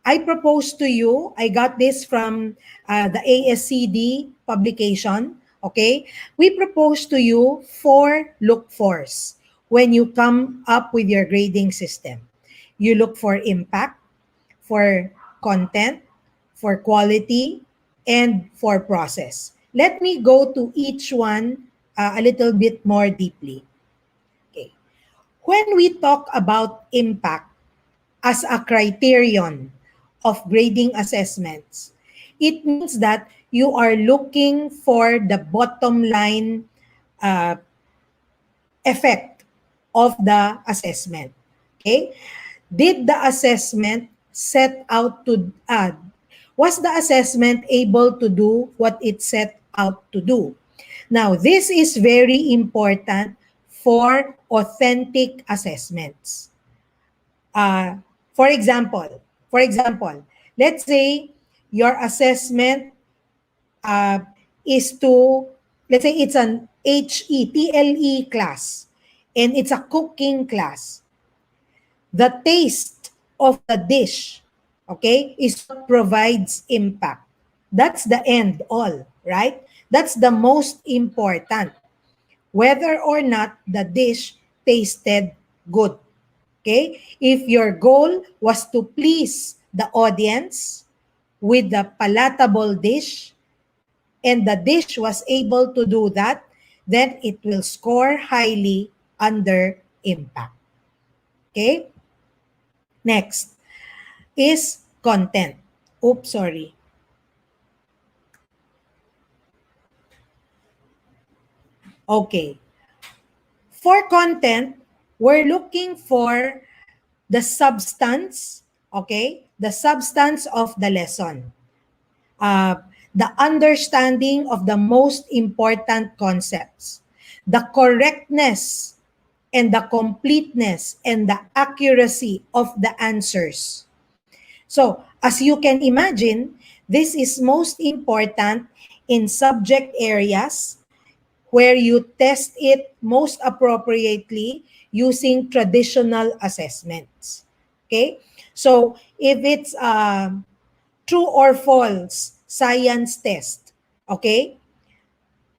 H: I propose to you, I got this from the ASCD publication, okay? We propose to you 4 look-fors when you come up with your grading system. You look for impact, for content, for quality, and for process. Let me go to each one a little bit more deeply. Okay. When we talk about impact as a criterion of grading assessments, it means that you are looking for the bottom line uh, effect of the assessment. Okay? Did the assessment set out to was the assessment able to do what it set out to do? Now, this is very important for authentic assessments. Uh, for example, let's say your assessment uh, is to, let's say it's an HETLE class, and it's a cooking class. The taste of the dish, okay, is what provides impact. That's the end all, right? That's the most important. Whether or not the dish tasted good. Okay? If your goal was to please the audience with the palatable dish, and the dish was able to do that, then it will score highly under impact. Okay? Next is content. Oops, sorry. Okay. For content, we're looking for the substance, okay? The substance of the lesson. The understanding of the most important concepts, the correctness and the completeness and the accuracy of the answers. So, as you can imagine, this is most important in subject areas where you test it most appropriately using traditional assessments. Okay? So, if it's true or false science test, okay?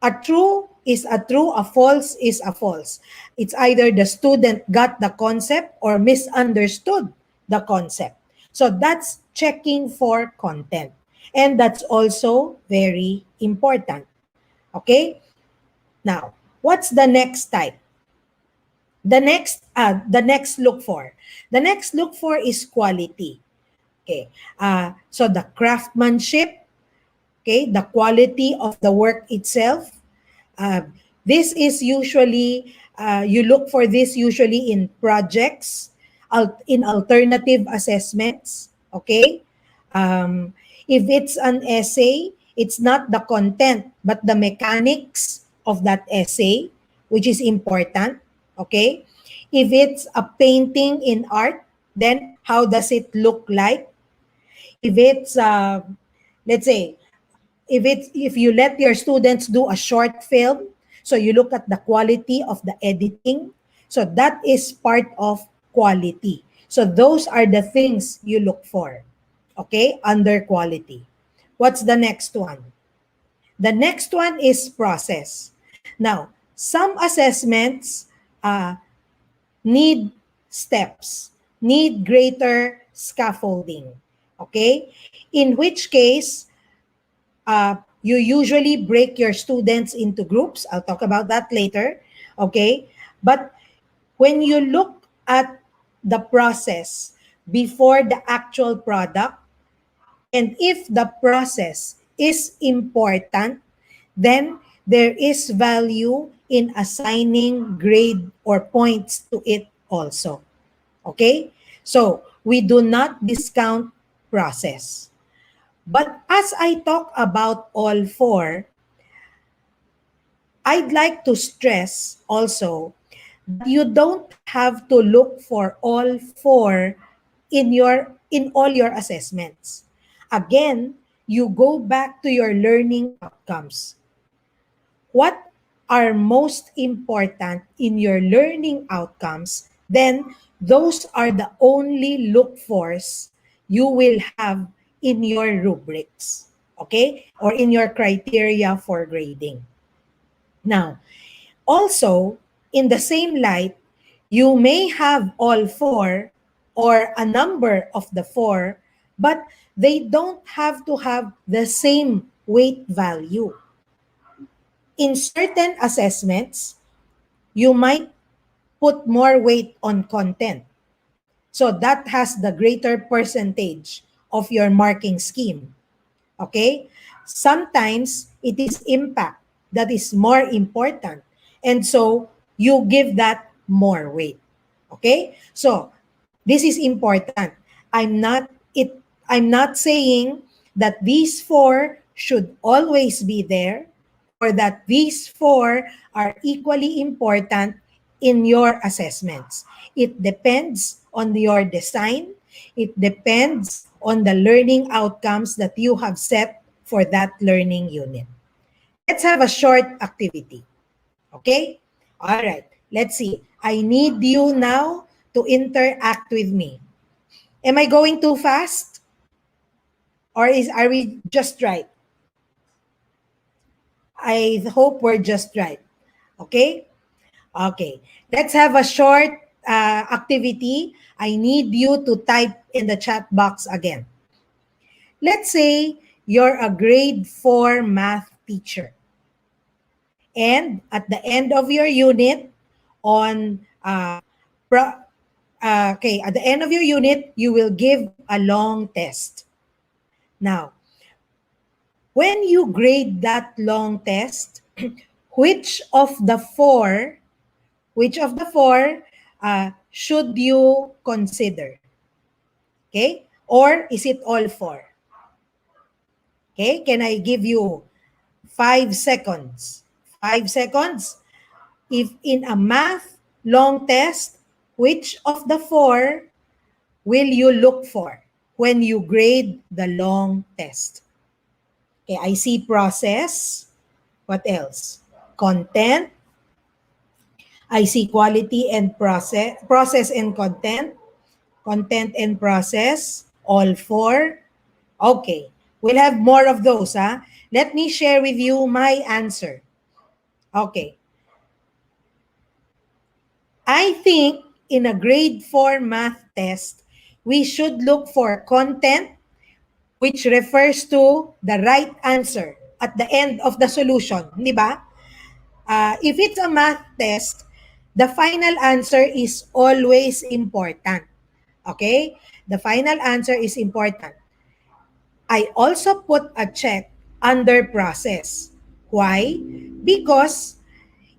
H: A true is a true, a false is a false. It's either the student got the concept or misunderstood the concept. So that's checking for content. And that's also very important. Okay? Now, what's the next type? The next look for. The next look for is quality. Okay. So the craftsmanship, okay, the quality of the work itself. This is usually, you look for this usually in projects, in alternative assessments, okay? If it's an essay, it's not the content, but the mechanics of that essay, which is important, okay? If it's a painting in art, then how does it look like? If it's, let's say, if you let your students do a short film, so you look at the quality of the editing, so that is part of quality. So those are the things you look for, okay, under quality. What's the next one? The next one is process. Now, some assessments need steps, need greater scaffolding, okay? In which case, you usually break your students into groups. I'll talk about that later, okay? But when you look at the process before the actual product. And if the process is important, then there is value in assigning grade or points to it also. Okay? So, we do not discount process. But as I talk about all four, I'd like to stress also that you don't have to look for all four in all your assessments. Again, you go back to your learning outcomes. What are most important in your learning outcomes, then those are the only look fors you will have in your rubrics, okay? Or in your criteria for grading. Now, also, in the same light, you may have all four or a number of the four, but they don't have to have the same weight value. In certain assessments, you might put more weight on content. So that has the greater percentage of your marking scheme. Okay? Sometimes it is impact that is more important. And so you give that more weight. Okay? So this is important. I'm not it I'm not saying that these four should always be there or that these four are equally important in your assessments. It depends on your design. It depends on the learning outcomes that you have set for that learning unit. Let's have a short activity. Okay? All right. Let's see. I need you now to interact with me. Am I going too fast? Or are we just right? I hope we're just right. Okay? Okay. Let's have a short activity. I need you to type in the chat box again. Let's say you're a grade 4 math teacher. And at the end of your unit, at the end of your unit, you will give a long test. Now, when you grade that long test, which of the four should you consider? Okay? Or is it all four? Okay? Can I give you 5 seconds? 5 seconds. If in a math long test, which of the four will you look for when you grade the long test? Okay, I see process. What else? Content. I see quality and process and content and process, all four. Okay, we'll have more of those. Let me share with you my answer. Okay. I think in a grade 4 math test, we should look for content, which refers to the right answer at the end of the solution. Di ba? If it's a math test, the final answer is always important. Okay? The final answer is important. I also put a check under process. Why? Because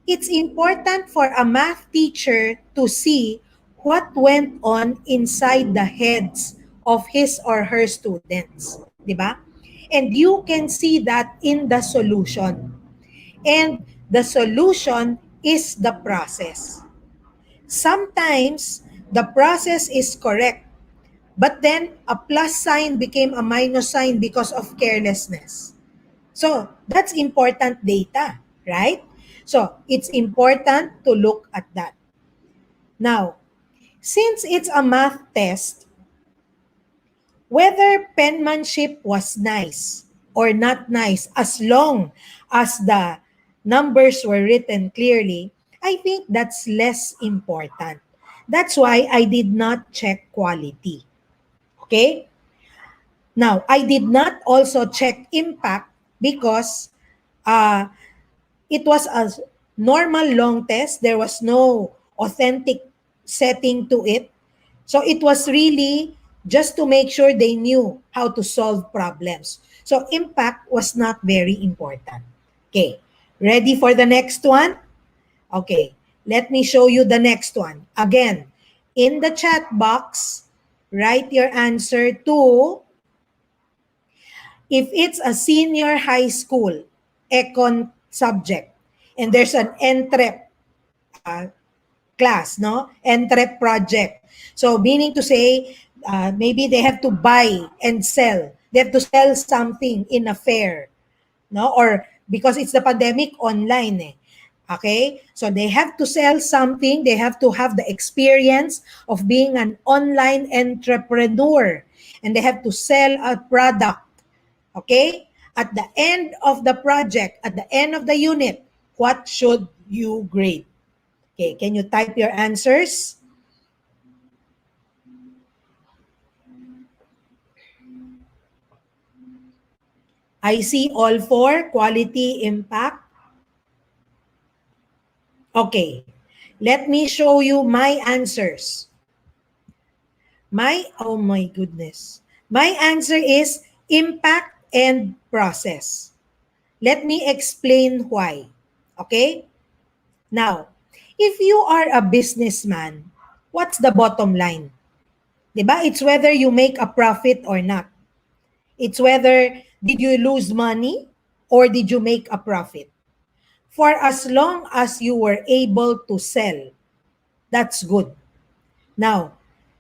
H: it's important for a math teacher to see what went on inside the heads of his or her students. Diba? And you can see that in the solution. And the solution is the process. Sometimes the process is correct, but then a plus sign became a minus sign because of carelessness. So that's important data, right? So it's important to look at that. Now, since it's a math test, whether penmanship was nice or not nice, as long as the numbers were written clearly, I think that's less important. That's why I did not check quality. Okay? Now, I did not also check impact because it was a normal long test. There was no authentic setting to it. So it was really just to make sure they knew how to solve problems. So impact was not very important. Okay, ready for the next one? Okay, let me show you the next one. Again, in the chat box, write your answer to, if it's a senior high school econ subject, and there's an entrep uh, class, no? Entrep project. So meaning to say, maybe they have to buy and sell. They have to sell something in a fair, no? Or because it's the pandemic, online eh. Okay? So they have to sell something. They have to have the experience of being an online entrepreneur. And they have to sell a product. Okay? At the end of the project, at the end of the unit, what should you grade? Okay, can you type your answers? I see all four, quality, impact. Okay, let me show you my answers. Oh my goodness. My answer is impact and process. Let me explain why. Okay? Now, if you are a businessman, what's the bottom line? Diba? It's whether you make a profit or not. It's whether did you lose money or did you make a profit. For as long as you were able to sell, that's good. Now,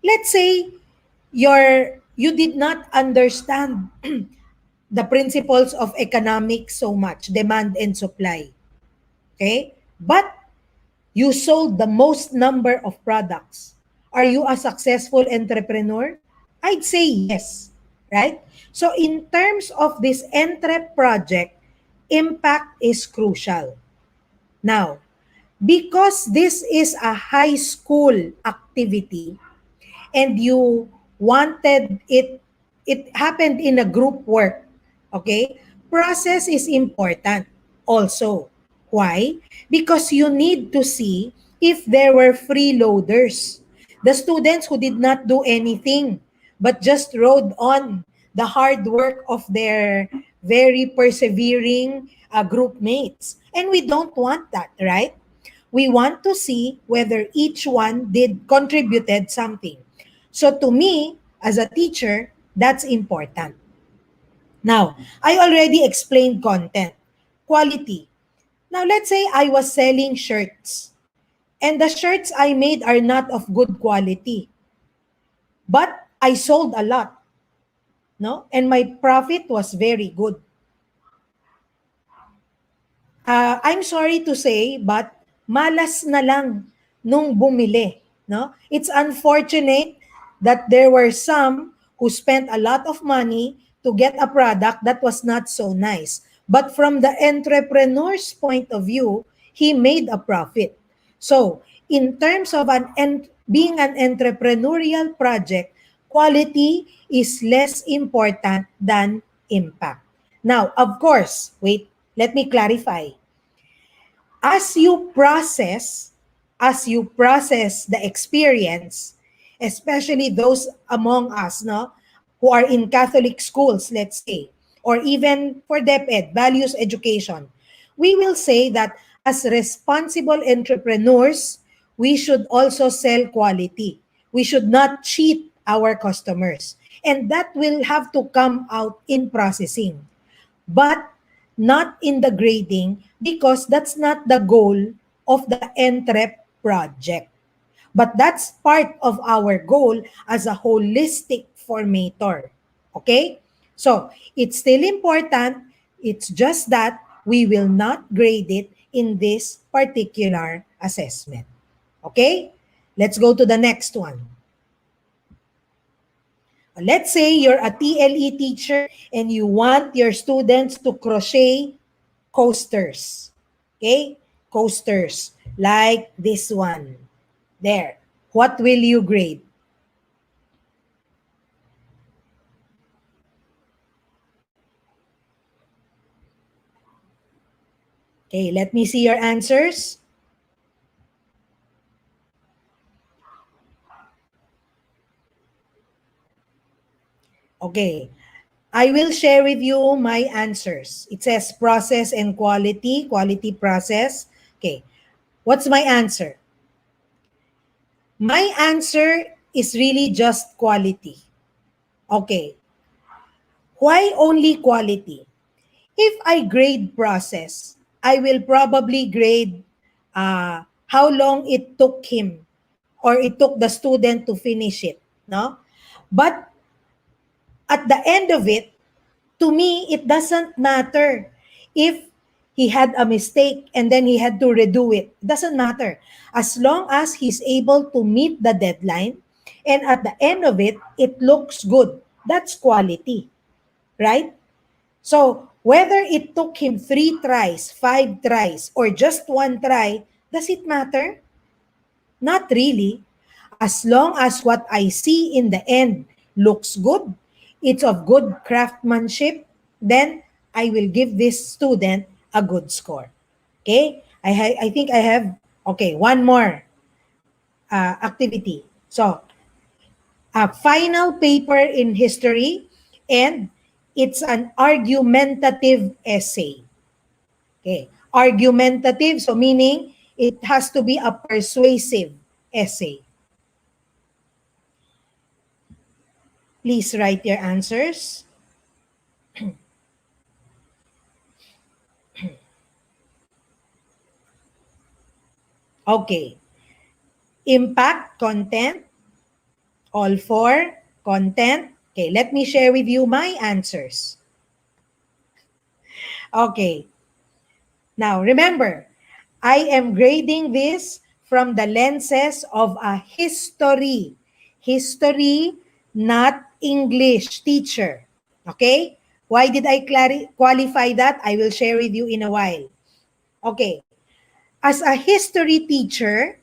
H: let's say you did not understand the principles of economics so much, demand and supply. Okay? But you sold the most number of products. Are you a successful entrepreneur? I'd say yes, right? So in terms of this entrep project, impact is crucial. Now, because this is a high school activity and you wanted it happened in a group work, okay? Process is important also. Why? Because you need to see if there were freeloaders, the students who did not do anything but just rode on the hard work of their very persevering group mates. And we don't want that, right? We want to see whether each one did contributed something. So to me, as a teacher, that's important. Now, I already explained content, quality. Now, let's say I was selling shirts and the shirts I made are not of good quality, but I sold a lot, no? And my profit was very good. I'm sorry to say, but malas na lang nung bumili, no? It's unfortunate that there were some who spent a lot of money to get a product that was not so nice. But from the entrepreneur's point of view, he made a profit. So, in terms of being an entrepreneurial project, quality is less important than impact. Now, of course, wait, let me clarify. As you process, the experience, especially those among us, no, who are in Catholic schools, let's say, or even for DepEd, values education, we will say that as responsible entrepreneurs, we should also sell quality. We should not cheat our customers. And that will have to come out in processing, but not in the grading, because that's not the goal of the entrep project. But that's part of our goal as a holistic formator. Okay? So, it's still important. It's just that we will not grade it in this particular assessment. Okay? Let's go to the next one. Let's say you're a TLE teacher and you want your students to crochet coasters. Okay? Coasters. Like this one. There. What will you grade? Okay, let me see your answers. Okay. I will share with you my answers. It says process and quality, quality process. Okay. What's my answer? My answer is really just quality. Okay. Why only quality? If I grade process, I will probably grade how long it took him or it took the student to finish it. No? But at the end of it, to me, it doesn't matter if he had a mistake and then he had to redo it. It doesn't matter. As long as he's able to meet the deadline and at the end of it, it looks good. That's quality, right? So whether it took him 3 tries, 5 tries, or just 1 try, does it matter? Not really. As long as what I see in the end looks good, it's of good craftsmanship, then I will give this student a good score. Okay? I think I have, okay, one more activity. So, a final paper in history, and it's an argumentative essay. Okay? Argumentative, so meaning it has to be a persuasive essay. Please write your answers. Okay. Impact, content, all four, content. Okay, let me share with you my answers. Okay. Now, remember, I am grading this from the lenses of a history. History, not English teacher. Okay? Why did I qualify that? I will share with you in a while. Okay. As a history teacher,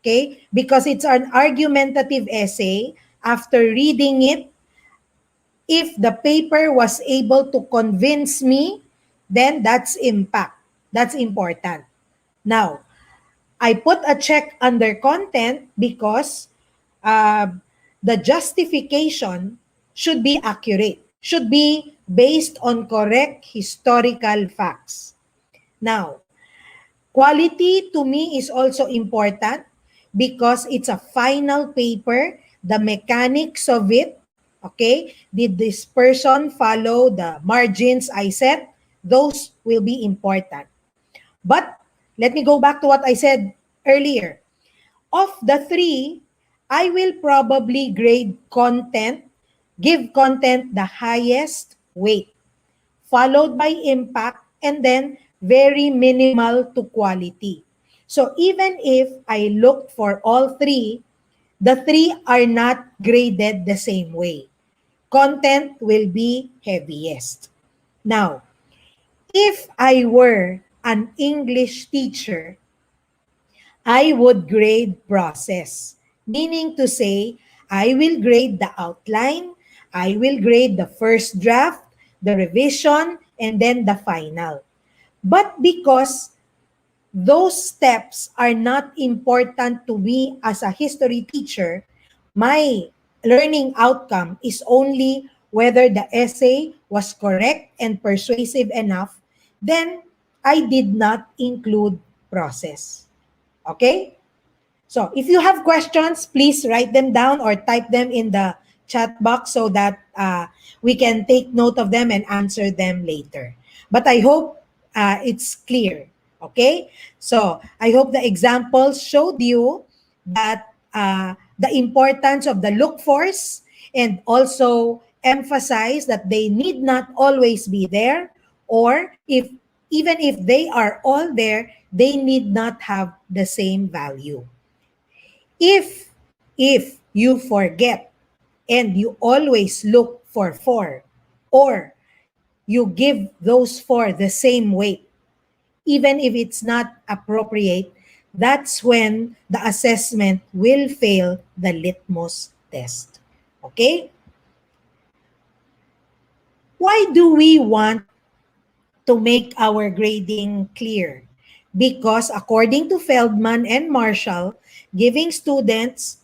H: okay, because it's an argumentative essay, after reading it, if the paper was able to convince me, then that's impact. That's important. Now, I put a check under content because uh, the justification should be accurate, should be based on correct historical facts. Now, quality to me is also important because it's a final paper, the mechanics of it, okay? Did this person follow the margins I set? Those will be important. But let me go back to what I said earlier. Of the three, I will probably grade content, give content the highest weight, followed by impact, and then very minimal to quality. So even if I looked for all three, the three are not graded the same way. Content will be heaviest. Now, if I were an English teacher, I would grade process, meaning to say, I will grade the outline, I will grade the first draft, the revision, and then the final. But because those steps are not important to me as a history teacher, my learning outcome is only whether the essay was correct and persuasive enough, then I did not include process. Okay? So if you have questions, please write them down or type them in the chat box so that we can take note of them and answer them later. But I hope it's clear. Okay? So I hope the examples showed you that the importance of the look fors and also emphasize that they need not always be there, or if even if they are all there, they need not have the same value. If you forget and you always look for four, or you give those four the same weight, even if it's not appropriate, that's when the assessment will fail the litmus test. Okay? Why do we want to make our grading clear? Because according to Feldman and Marshall, giving students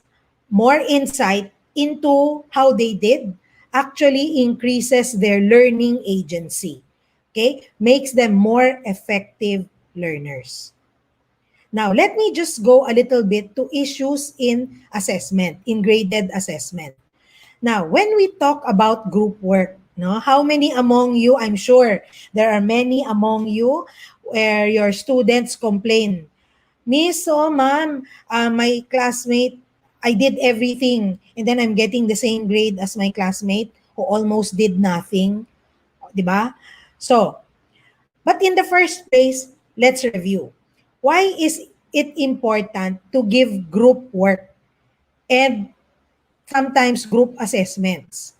H: more insight into how they did actually increases their learning agency. Okay? Makes them more effective learners. Now, let me just go a little bit to issues in assessment, in graded assessment. Now, when we talk about group work, no, how many among you, I'm sure there are many among you where your students complain, Miss, so ma'am, my classmate, I did everything and then I'm getting the same grade as my classmate who almost did nothing. Di ba? So, but in the first place, let's review. Why is it important to give group work and sometimes group assessments?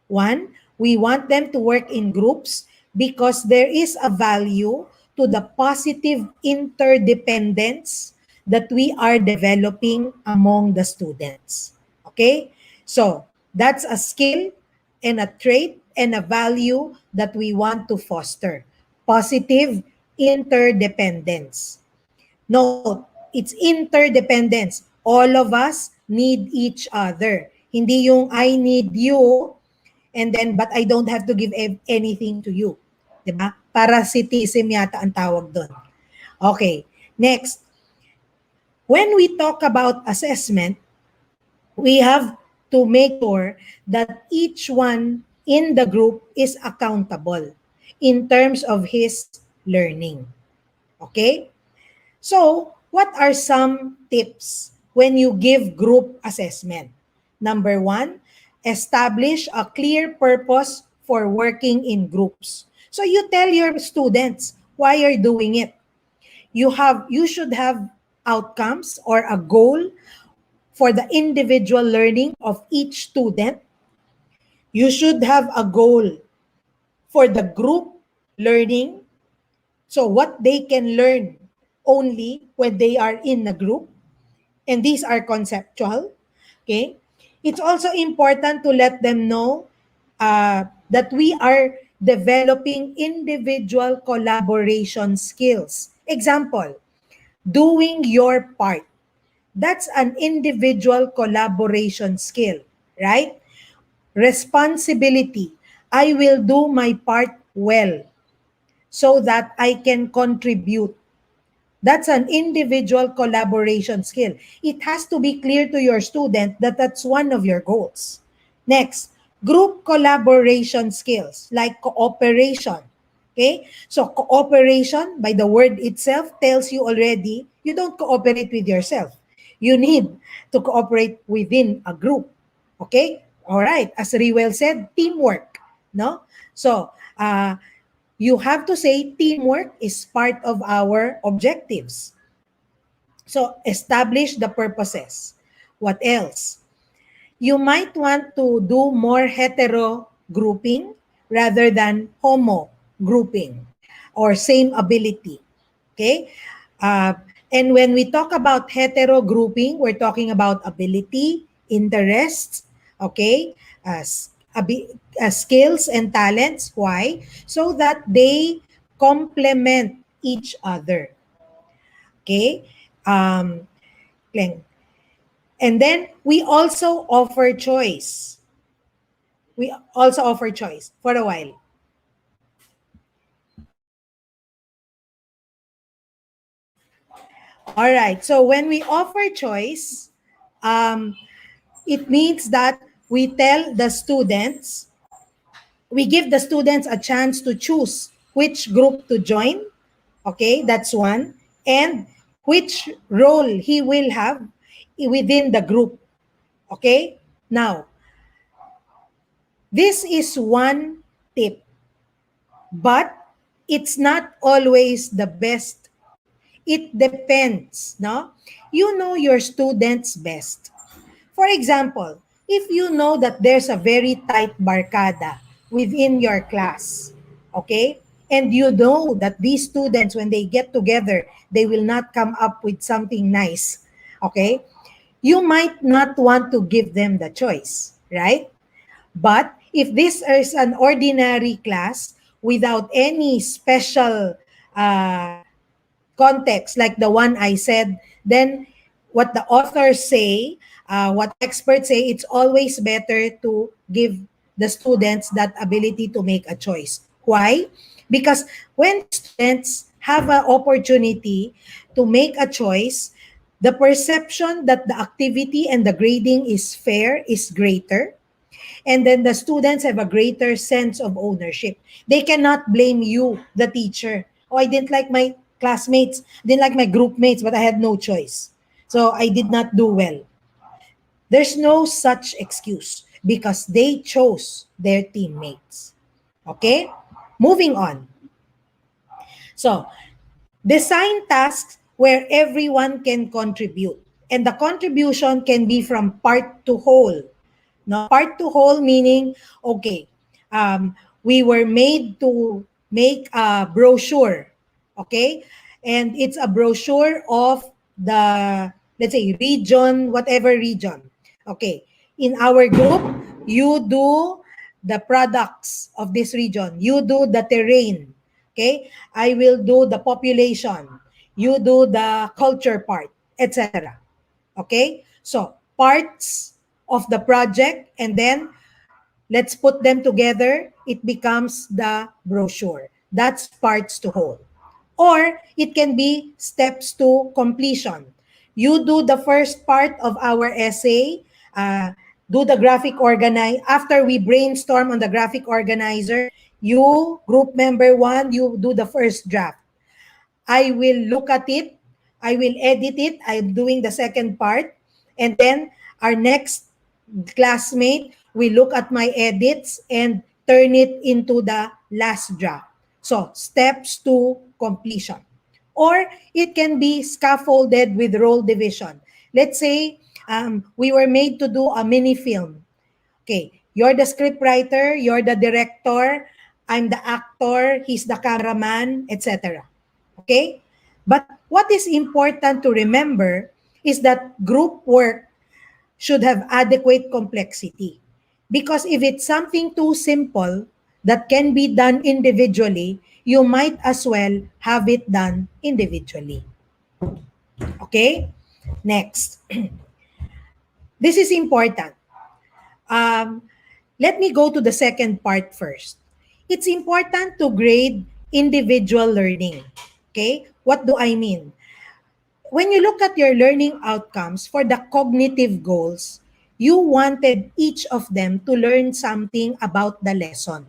H: One, we want them to work in groups because there is a value to the positive interdependence that we are developing among the students. Okay? So, that's a skill and a trait and a value that we want to foster. Positive interdependence. Note, it's interdependence. All of us need each other. Hindi yung I need you and then but I don't have to give anything to you. 'Di ba? Parasitism yata ang tawag doon. Okay. Next, when we talk about assessment, we have to make sure that each one in the group is accountable in terms of his learning. Okay? So, what are some tips when you give group assessment? Number one, establish a clear purpose for working in groups. So you tell your students why you're doing it. You should have outcomes or a goal for the individual learning of each student. You should have a goal for the group learning. So what they can learn only when they are in a group. And these are conceptual. Okay? It's also important to let them know that we are developing individual collaboration skills. Example, doing your part. That's an individual collaboration skill, right? Responsibility. I will do my part well so that I can contribute. That's an individual collaboration skill. It has to be clear to your student that that's one of your goals. Next, group collaboration skills like cooperation. Okay? So cooperation, by the word itself, tells you already you don't cooperate with yourself. You need to cooperate within a group. Okay? All right. As Riwell said, teamwork. No? So, you have to say teamwork is part of our objectives. So establish the purposes. What else? You might want to do more hetero grouping rather than homo grouping or same ability. Okay? And when we talk about hetero grouping, we're talking about ability, interests, okay? Skills and talents. Why? So that they complement each other. Okay? And then we also offer choice. We also offer choice for a while. All right. So when we offer choice, it means that we tell the students, we give the students a chance to choose which group to join. Okay, that's one. And which role he will have within the group. Okay? Now, this is one tip, but it's not always the best. It depends, no? You know your students best. For example, if you know that there's a very tight barkada within your class, okay? And you know that these students, when they get together, they will not come up with something nice, okay? You might not want to give them the choice, right? But if this is an ordinary class without any special context like the one I said, then what the authors say, what experts say, it's always better to give the students that ability to make a choice. Why? Because when students have an opportunity to make a choice, the perception that the activity and the grading is fair is greater. And then the students have a greater sense of ownership. They cannot blame you, the teacher. Oh, I didn't like my classmates, didn't like my group mates, but I had no choice. So I did not do well. There's no such excuse because they chose their teammates. Okay? Moving on. So, design tasks where everyone can contribute. And the contribution can be from part to whole. No, part to whole meaning, okay, we were made to make a brochure, okay? And it's a brochure of the, let's say, region, whatever region. Okay, in our group, you do the products of this region. You do the terrain, okay? I will do the population. You do the culture part, etc. Okay? So, parts of the project, and then let's put them together. It becomes the brochure. That's parts to whole. Or it can be steps to completion. You do the first part of our essay, do the graphic organize. After we brainstorm on the graphic organizer, you, group member one, you do the first draft. I will look at it, I will edit it, I'm doing the second part, and then our next classmate will look at my edits and turn it into the last draft. So, steps to completion. Or it can be scaffolded with role division. Let's say we were made to do a mini film. Okay, you're the script writer, you're the director, I'm the actor, he's the cameraman, etc. Okay? But what is important to remember is that group work should have adequate complexity. Because if it's something too simple that can be done individually, you might as well have it done individually. Okay? Next. This is important. Let me go to the second part first. It's important to grade individual learning. Okay? What do I mean? When you look at your learning outcomes for the cognitive goals, you wanted each of them to learn something about the lesson.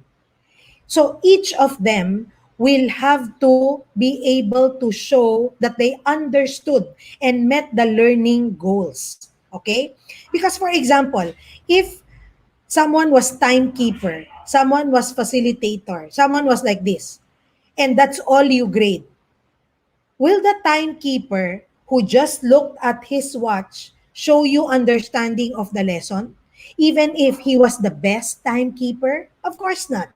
H: So each of them will have to be able to show that they understood and met the learning goals. Okay? Because for example, if someone was timekeeper, someone was facilitator, someone was like this, and that's all you grade, will the timekeeper who just looked at his watch show you understanding of the lesson? Even if he was the best timekeeper? Of course not.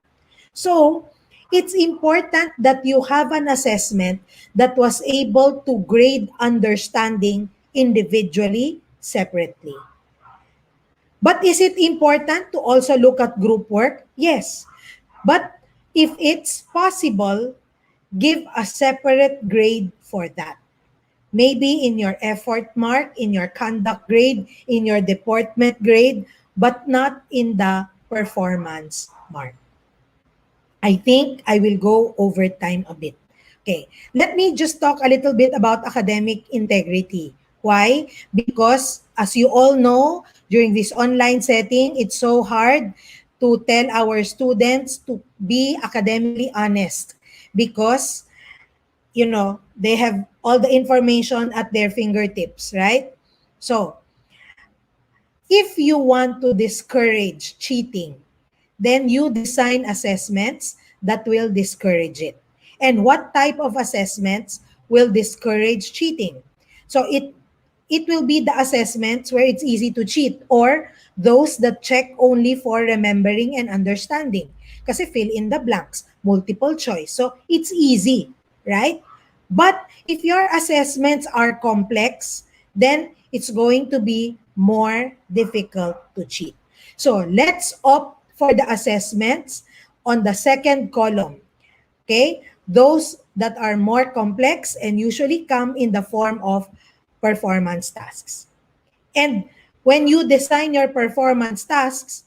H: So, it's important that you have an assessment that was able to grade understanding individually, separately. But is it important to also look at group work? Yes. But if it's possible, give a separate grade for that. Maybe in your effort mark, in your conduct grade, in your deportment grade, but not in the performance mark. I think I will go over time a bit. Okay, let me just talk a little bit about academic integrity. Why? Because as you all know, during this online setting, it's so hard to tell our students to be academically honest because, you know, they have all the information at their fingertips, right? So, if you want to discourage cheating, then you design assessments that will discourage it. And what type of assessments will discourage cheating? So it will be the assessments where it's easy to cheat or those that check only for remembering and understanding. Kasi fill in the blanks, multiple choice. So it's easy, right? But if your assessments are complex, then it's going to be more difficult to cheat. So let's opt for the assessments on the second column. Okay? Those that are more complex and usually come in the form of performance tasks. And when you design your performance tasks,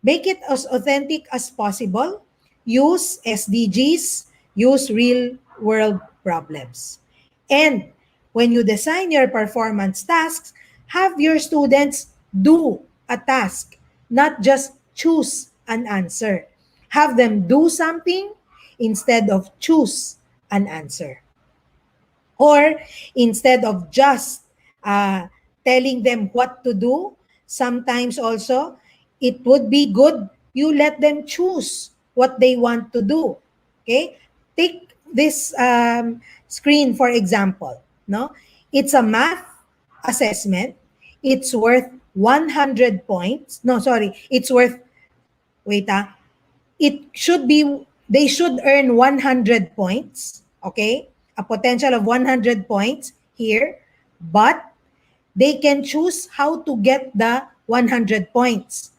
H: Make it as authentic as possible. Use SDGs, use real world problems. And when you design your performance tasks, have your students do a task, not just choose an answer. Have them do something instead of choose an answer. Or instead of just uh, telling them what to do, sometimes also it would be good you let them choose what they want to do. Okay? Take this screen, for example. No? It's a math assessment. It's worth 100 points. No, sorry. It's worth, wait, it should be, they should earn 100 points, okay? A potential of 100 points here, but they can choose how to get the 100 points.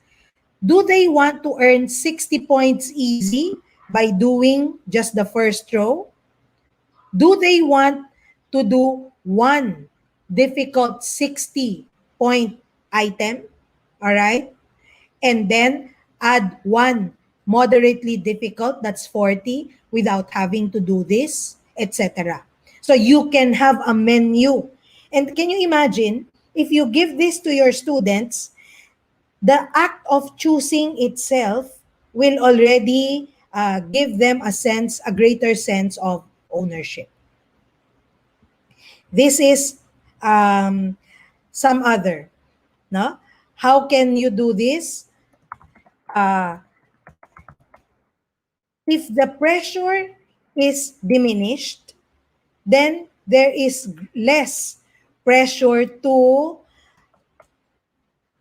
H: Do they want to earn 60 points easy by doing just the first row? Do they want to do one difficult 60-point item? All right? And then add one moderately difficult, that's 40, without having to do this, etc. So you can have a menu. And can you imagine, if you give this to your students, the act of choosing itself will already give them a greater sense of ownership. This is some other, no? How can you do this? If the pressure is diminished, then there is less pressure to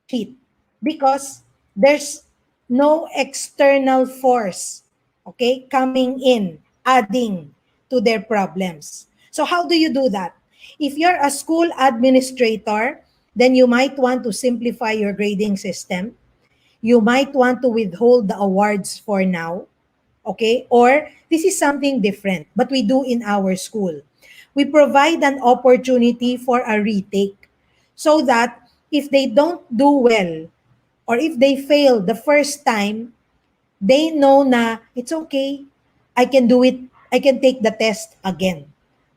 H: cheat because there's no external force, okay, coming in, adding to their problems. So how do you do that? If you're a school administrator, then you might want to simplify your grading system. You might want to withhold the awards for now, okay? Or this is something different, but we do in our school. We provide an opportunity for a retake so that if they don't do well or if they fail the first time, they know na it's okay. I can do it. I can take the test again.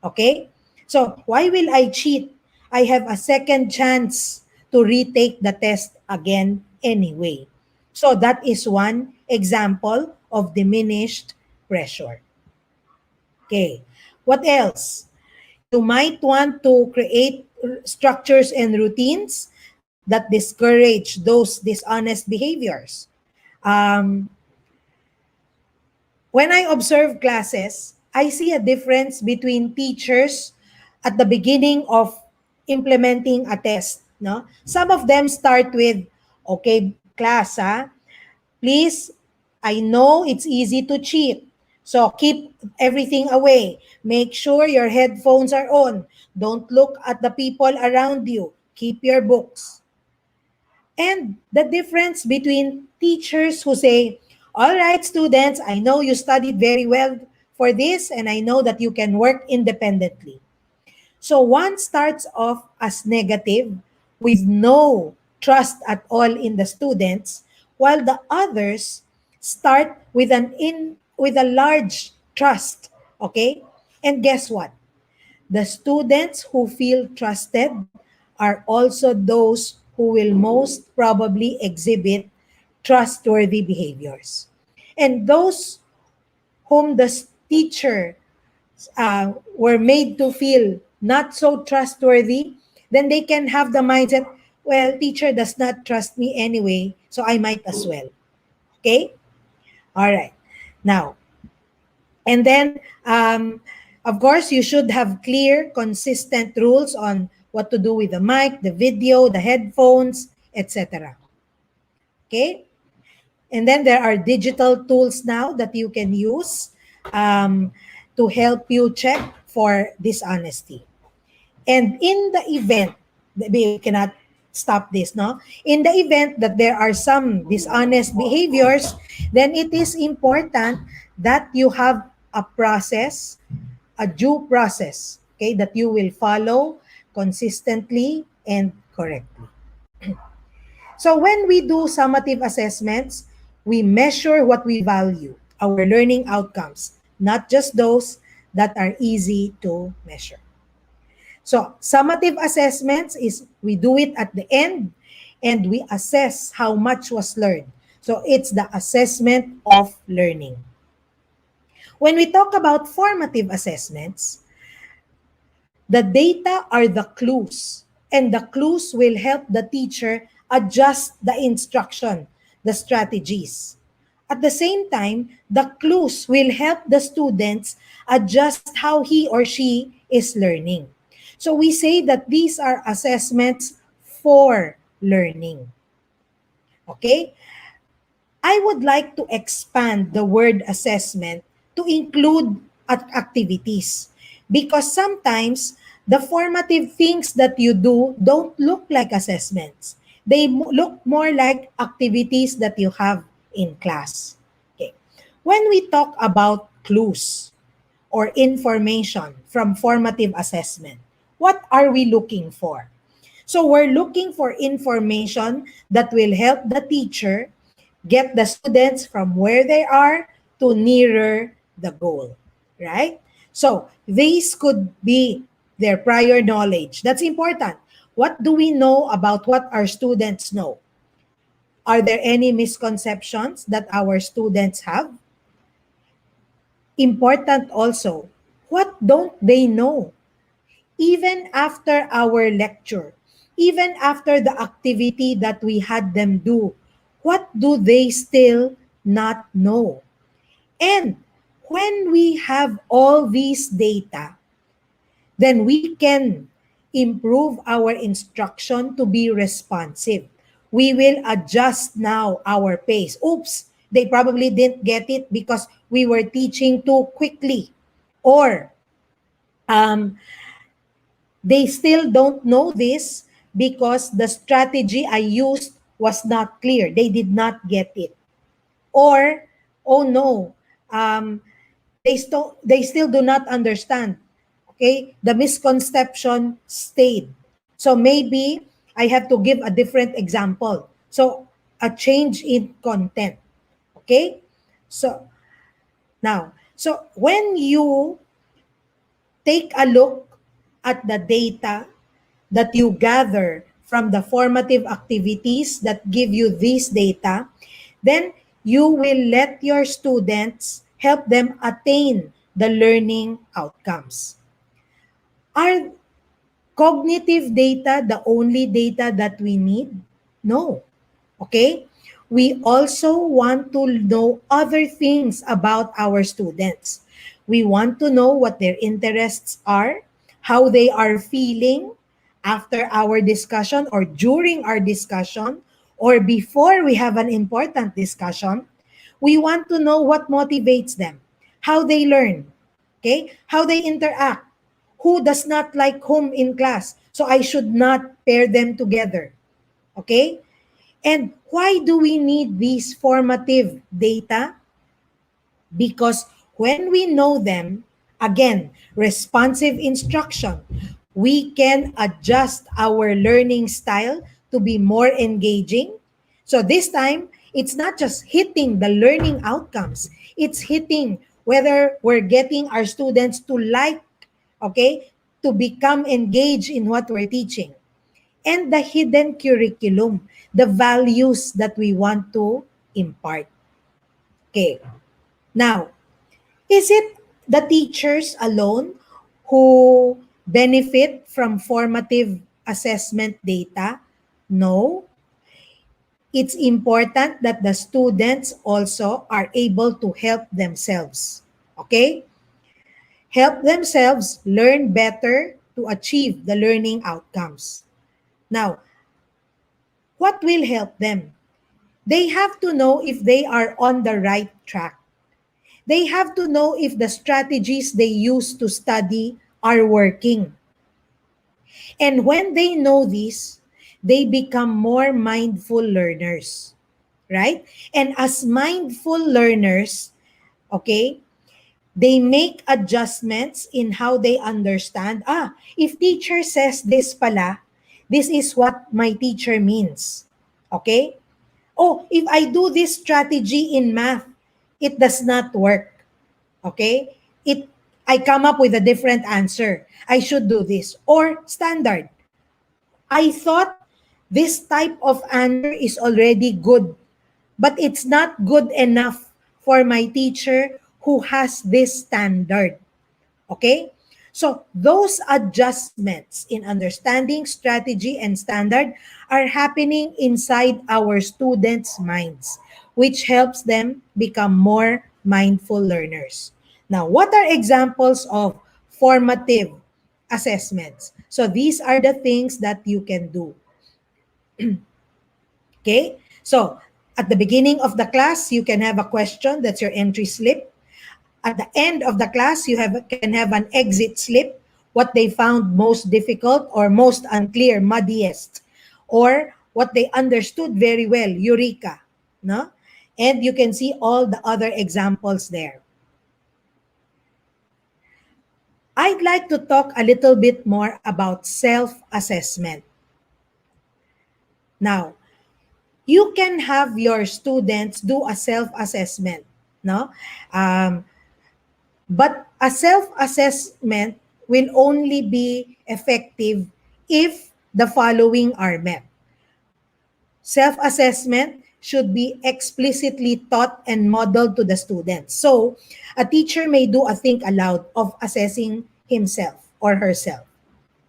H: Okay? So why will I cheat? I have a second chance to retake the test again anyway. So that is one example of diminished pressure. Okay. What else? You might want to create structures and routines that discourage those dishonest behaviors. When I observe classes, I see a difference between teachers at the beginning of implementing a test. No? Some of them start with, okay, class, please, I know it's easy to cheat. So keep everything away. Make sure your headphones are on. Don't look at the people around you. Keep your books. And the difference between teachers who say, all right, students, I know you studied very well for this, and I know that you can work independently. So one starts off as negative with no trust at all in the students, while the others start with a large trust. Okay? And guess what? The students who feel trusted are also those who will most probably exhibit trustworthy behaviors. And those whom the teacher were made to feel not so trustworthy, then they can have the mindset, well, teacher does not trust me anyway, so I might as well. Okay? All right. Now, and then, of course, you should have clear, consistent rules on what to do with the mic, the video, the headphones, etc. Okay? And then there are digital tools now that you can use to help you check for dishonesty. And in the event, we cannot stop this, no? In the event that there are some dishonest behaviors, then it is important that you have a process, a due process, okay, that you will follow consistently and correctly. So when we do summative assessments, We measure what we value, our learning outcomes, not just those that are easy to measure. So, summative assessments is we do it at the end and we assess how much was learned. So, it's the assessment of learning. When we talk about formative assessments, the data are the clues, and the clues will help the teacher adjust the instruction, the strategies. At the same time, the clues will help the students adjust how he or she is learning. So we say that these are assessments for learning. Okay? I would like to expand the word assessment to include activities because sometimes the formative things that you do don't look like assessments. They look more like activities that you have in class. Okay. When we talk about clues or information from formative assessment, what are we looking for? So we're looking for information that will help the teacher get the students from where they are to nearer the goal, right? So these could be their prior knowledge. That's important. What do we know about what our students know? Are there any misconceptions that our students have? Important also, what don't they know? Even after our lecture, even after the activity that we had them do, what do they still not know? And when we have all these data, then we can improve our instruction to be responsive. We will adjust now our pace. Oops, they probably didn't get it because we were teaching too quickly. Or um, they still don't know this because the strategy I used was not clear. They did not get it. Or, oh no, um, they still do not understand. Okay, the misconception stayed. So maybe I have to give a different example. So a change in content. Okay, so now, so when you take a look at the data that you gather from the formative activities that give you this data, then you will let your students help them attain the learning outcomes. Are cognitive data the only data that we need? No. Okay? We also want to know other things about our students. We want to know what their interests are, how they are feeling after our discussion or during our discussion or before we have an important discussion. We want to know what motivates them, how they learn, okay? How they interact, who does not like whom in class. So I should not pair them together, okay? And why do we need these formative data? Because when we know them, again, responsive instruction, we can adjust our learning style to be more engaging. So this time, it's not just hitting the learning outcomes, it's hitting whether we're getting our students to like, okay, to become engaged in what we're teaching. And the hidden curriculum, the values that we want to impart. Okay. Now, is it the teachers alone who benefit from formative assessment data? No. It's important that the students also are able to help themselves. Okay? Help themselves learn better to achieve the learning outcomes. Now, what will help them? They have to know if they are on the right track. They have to know if the strategies they use to study are working. And when they know this, they become more mindful learners, right? And as mindful learners, okay, they make adjustments in how they understand. If teacher says this pala, this is what my teacher means. Okay? oh, if I do this strategy in math, it does not work. Okay? I come up with a different answer. I should do this. Or standard. I thought this type of answer is already good, but it's not good enough for my teacher who has this standard. Okay? So those adjustments in understanding strategy and standard are happening inside our students' minds, which helps them become more mindful learners. Now, what are examples of formative assessments? So these are the things that you can do. Okay? So at the beginning of the class, you can have a question. That's your entry slip. At the end of the class, can have an exit slip, what they found most difficult or most unclear, muddiest, or what they understood very well, eureka. No? And you can see all the other examples there. I'd like to talk a little bit more about self-assessment. Now, you can have your students do a self-assessment, no? But a self-assessment will only be effective if the following are met. Self-assessment should be explicitly taught and modeled to the students. So, a teacher may do a think aloud of assessing himself or herself.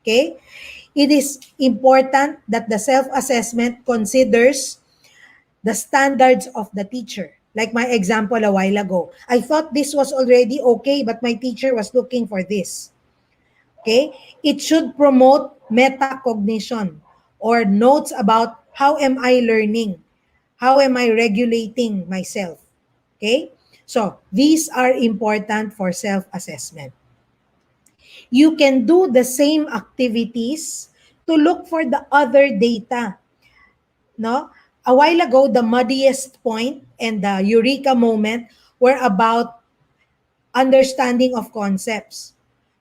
H: Okay? It is important that the self-assessment considers the standards of the teacher. Like my example a while ago. I thought this was already okay, but my teacher was looking for this. Okay? It should promote metacognition or notes about how am I learning? How am I regulating myself? Okay? So, these are important for self-assessment. You can do the same activities to look for the other data. No? A while ago, the muddiest point and the eureka moment were about understanding of concepts.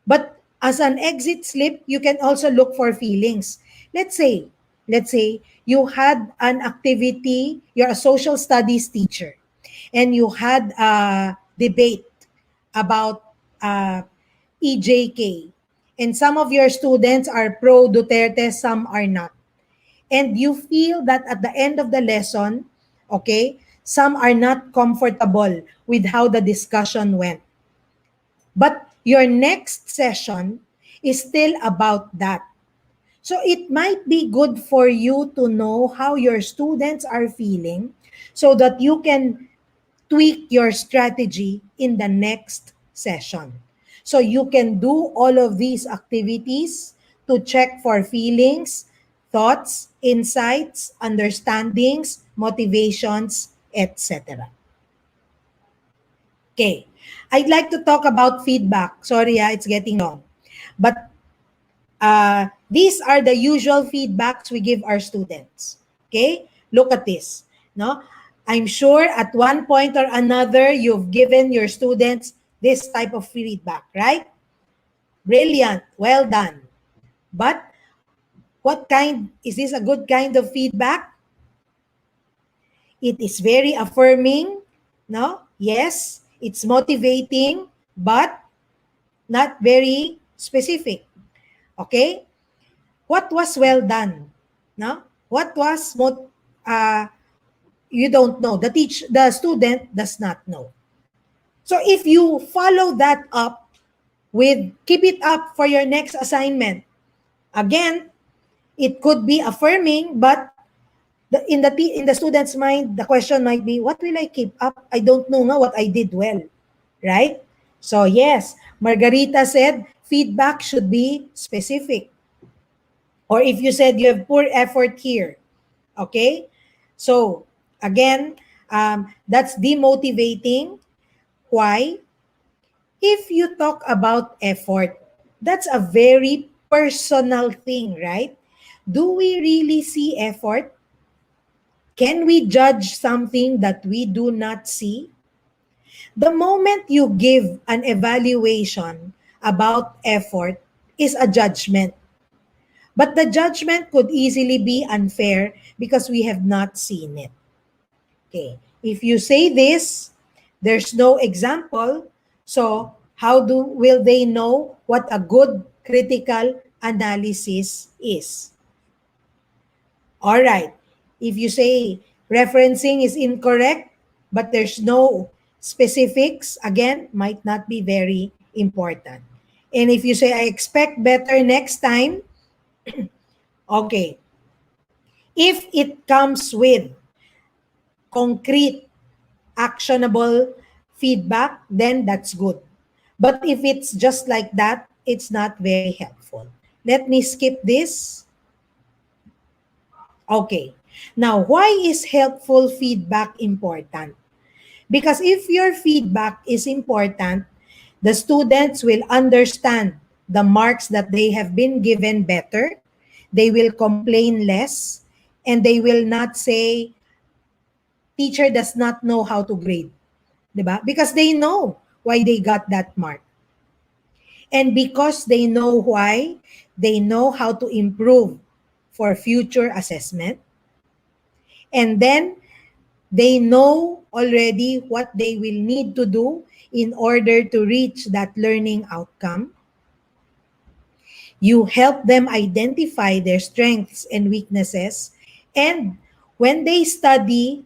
H: But as an exit slip, you can also look for feelings. Let's say you had an activity, you're a social studies teacher, and you had a debate about EJK. And some of your students are pro Duterte, some are not. And you feel that at the end of the lesson, okay, some are not comfortable with how the discussion went. But your next session is still about that. So it might be good for you to know how your students are feeling so that you can tweak your strategy in the next session. So you can do all of these activities to check for feelings, thoughts, insights, understandings, motivations, etc. Okay. I'd like to talk about feedback. Sorry, it's getting long. But these are the usual feedbacks we give our students. Okay? Look at this. No? I'm sure at one point or another, you've given your students this type of feedback, right? Brilliant. Well done. But is this a good kind of feedback? It is very affirming, no? Yes, it's motivating, but not very specific. Okay? What was well done? No? What was you don't know. The student does not know. So if you follow that up with keep it up for your next assignment, again, it could be affirming, but in the student's mind, the question might be, what will I keep up? I don't know nga what I did well, right? So yes, Margarita said feedback should be specific. Or if you said you have poor effort here, okay? So again, that's demotivating. Why? If you talk about effort, that's a very personal thing, right? Do we really see effort? Can we judge something that we do not see? The moment you give an evaluation about effort is a judgment. But the judgment could easily be unfair because we have not seen it. Okay. If you say this, there's no example, so how will they know what a good critical analysis is? All right. If you say referencing is incorrect, but there's no specifics, again, might not be very important. And if you say, I expect better next time, okay. If it comes with concrete, actionable feedback, then that's good. But if it's just like that, it's not very helpful. Let me skip this. Okay. Now, why is helpful feedback important? Because if your feedback is important, the students will understand the marks that they have been given better, they will complain less, and they will not say, teacher does not know how to grade. Diba? Because they know why they got that mark. And because they know why, they know how to improve for future assessment. And then they know already what they will need to do in order to reach that learning outcome. You help them identify their strengths and weaknesses. And when they study,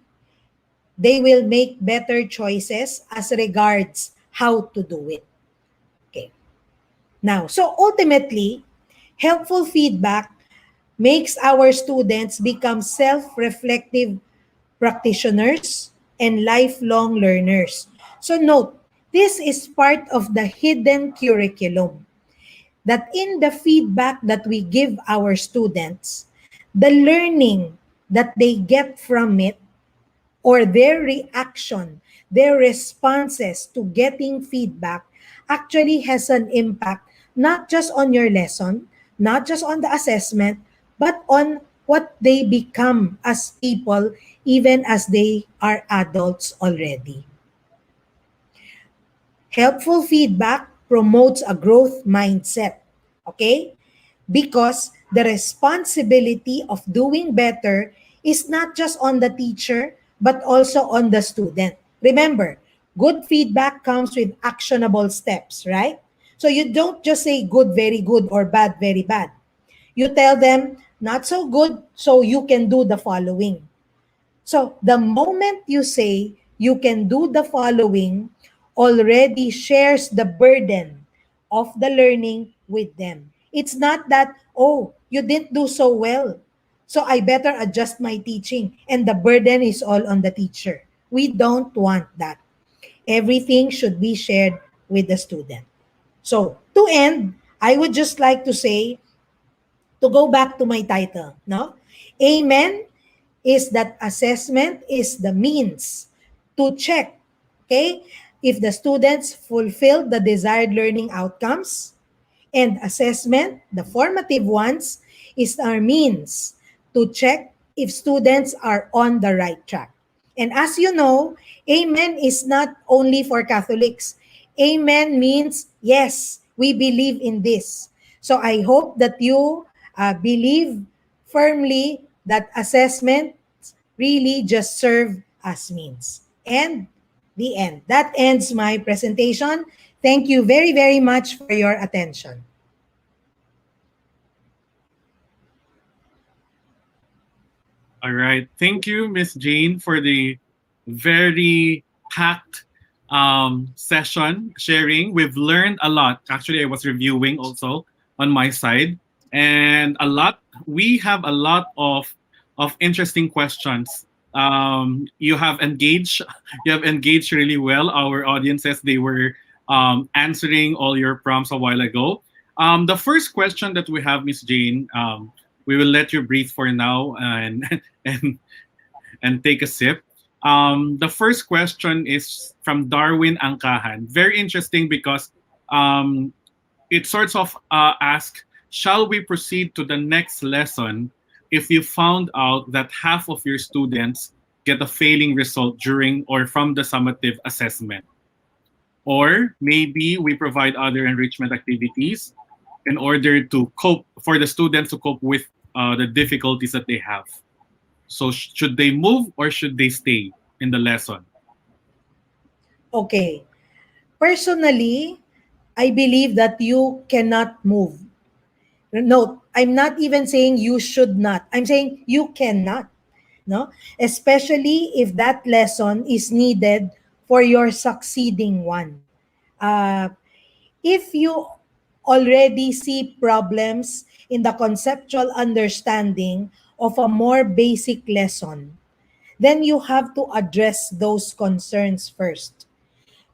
H: they will make better choices as regards how to do it. Okay. Now, so ultimately, helpful feedback makes our students become self-reflective practitioners and lifelong learners. So note, this is part of the hidden curriculum, that in the feedback that we give our students, the learning that they get from it, or their reaction, their responses to getting feedback actually has an impact not just on your lesson, not just on the assessment, but on what they become as people, even as they are adults already. Helpful feedback promotes a growth mindset, okay? Because the responsibility of doing better is not just on the teacher, but also on the student. Remember, good feedback comes with actionable steps, right? So you don't just say good, very good, or bad, very bad. You tell them, not so good, so you can do the following. So the moment you say you can do the following, already shares the burden of the learning with them. It's not that, oh, you didn't do so well, so I better adjust my teaching and the burden is all on the teacher. We don't want that. Everything should be shared with the student. So to end, I would just like to say, to go back to my title, no? Amen is that assessment is the means to check, okay, if the students fulfill the desired learning outcomes, and assessment, the formative ones, is our means to check if students are on the right track. And as you know, amen is not only for Catholics. Amen means, yes, we believe in this. So I hope that you believe firmly that assessment really just serve as means. And the end. That ends my presentation. Thank you very, very much for your attention.
E: All right. Thank you, Miss Jane, for the very packed session sharing. We've learned a lot. Actually, I was reviewing also on my side, and a lot. We have a lot of interesting questions. You have engaged. You have engaged really well. Our audiences, they were answering all your prompts a while ago. The first question that we have, Miss Jane. We will let you breathe for now and and and take a sip. The first question is from Darwin Angkahan. Very interesting because it sorts of asks, shall we proceed to the next lesson if you found out that half of your students get a failing result during or from the summative assessment? Or maybe we provide other enrichment activities in order to cope, for the students to cope with the difficulties that they have. So should they move or should they stay? in the lesson?
H: Okay. Personally, I believe that you cannot move. No, I'm not even saying you should not. I'm saying you cannot. No? Especially if that lesson is needed for your succeeding one. Uh, if you already see problems in the conceptual understanding of a more basic lesson, then you have to address those concerns first.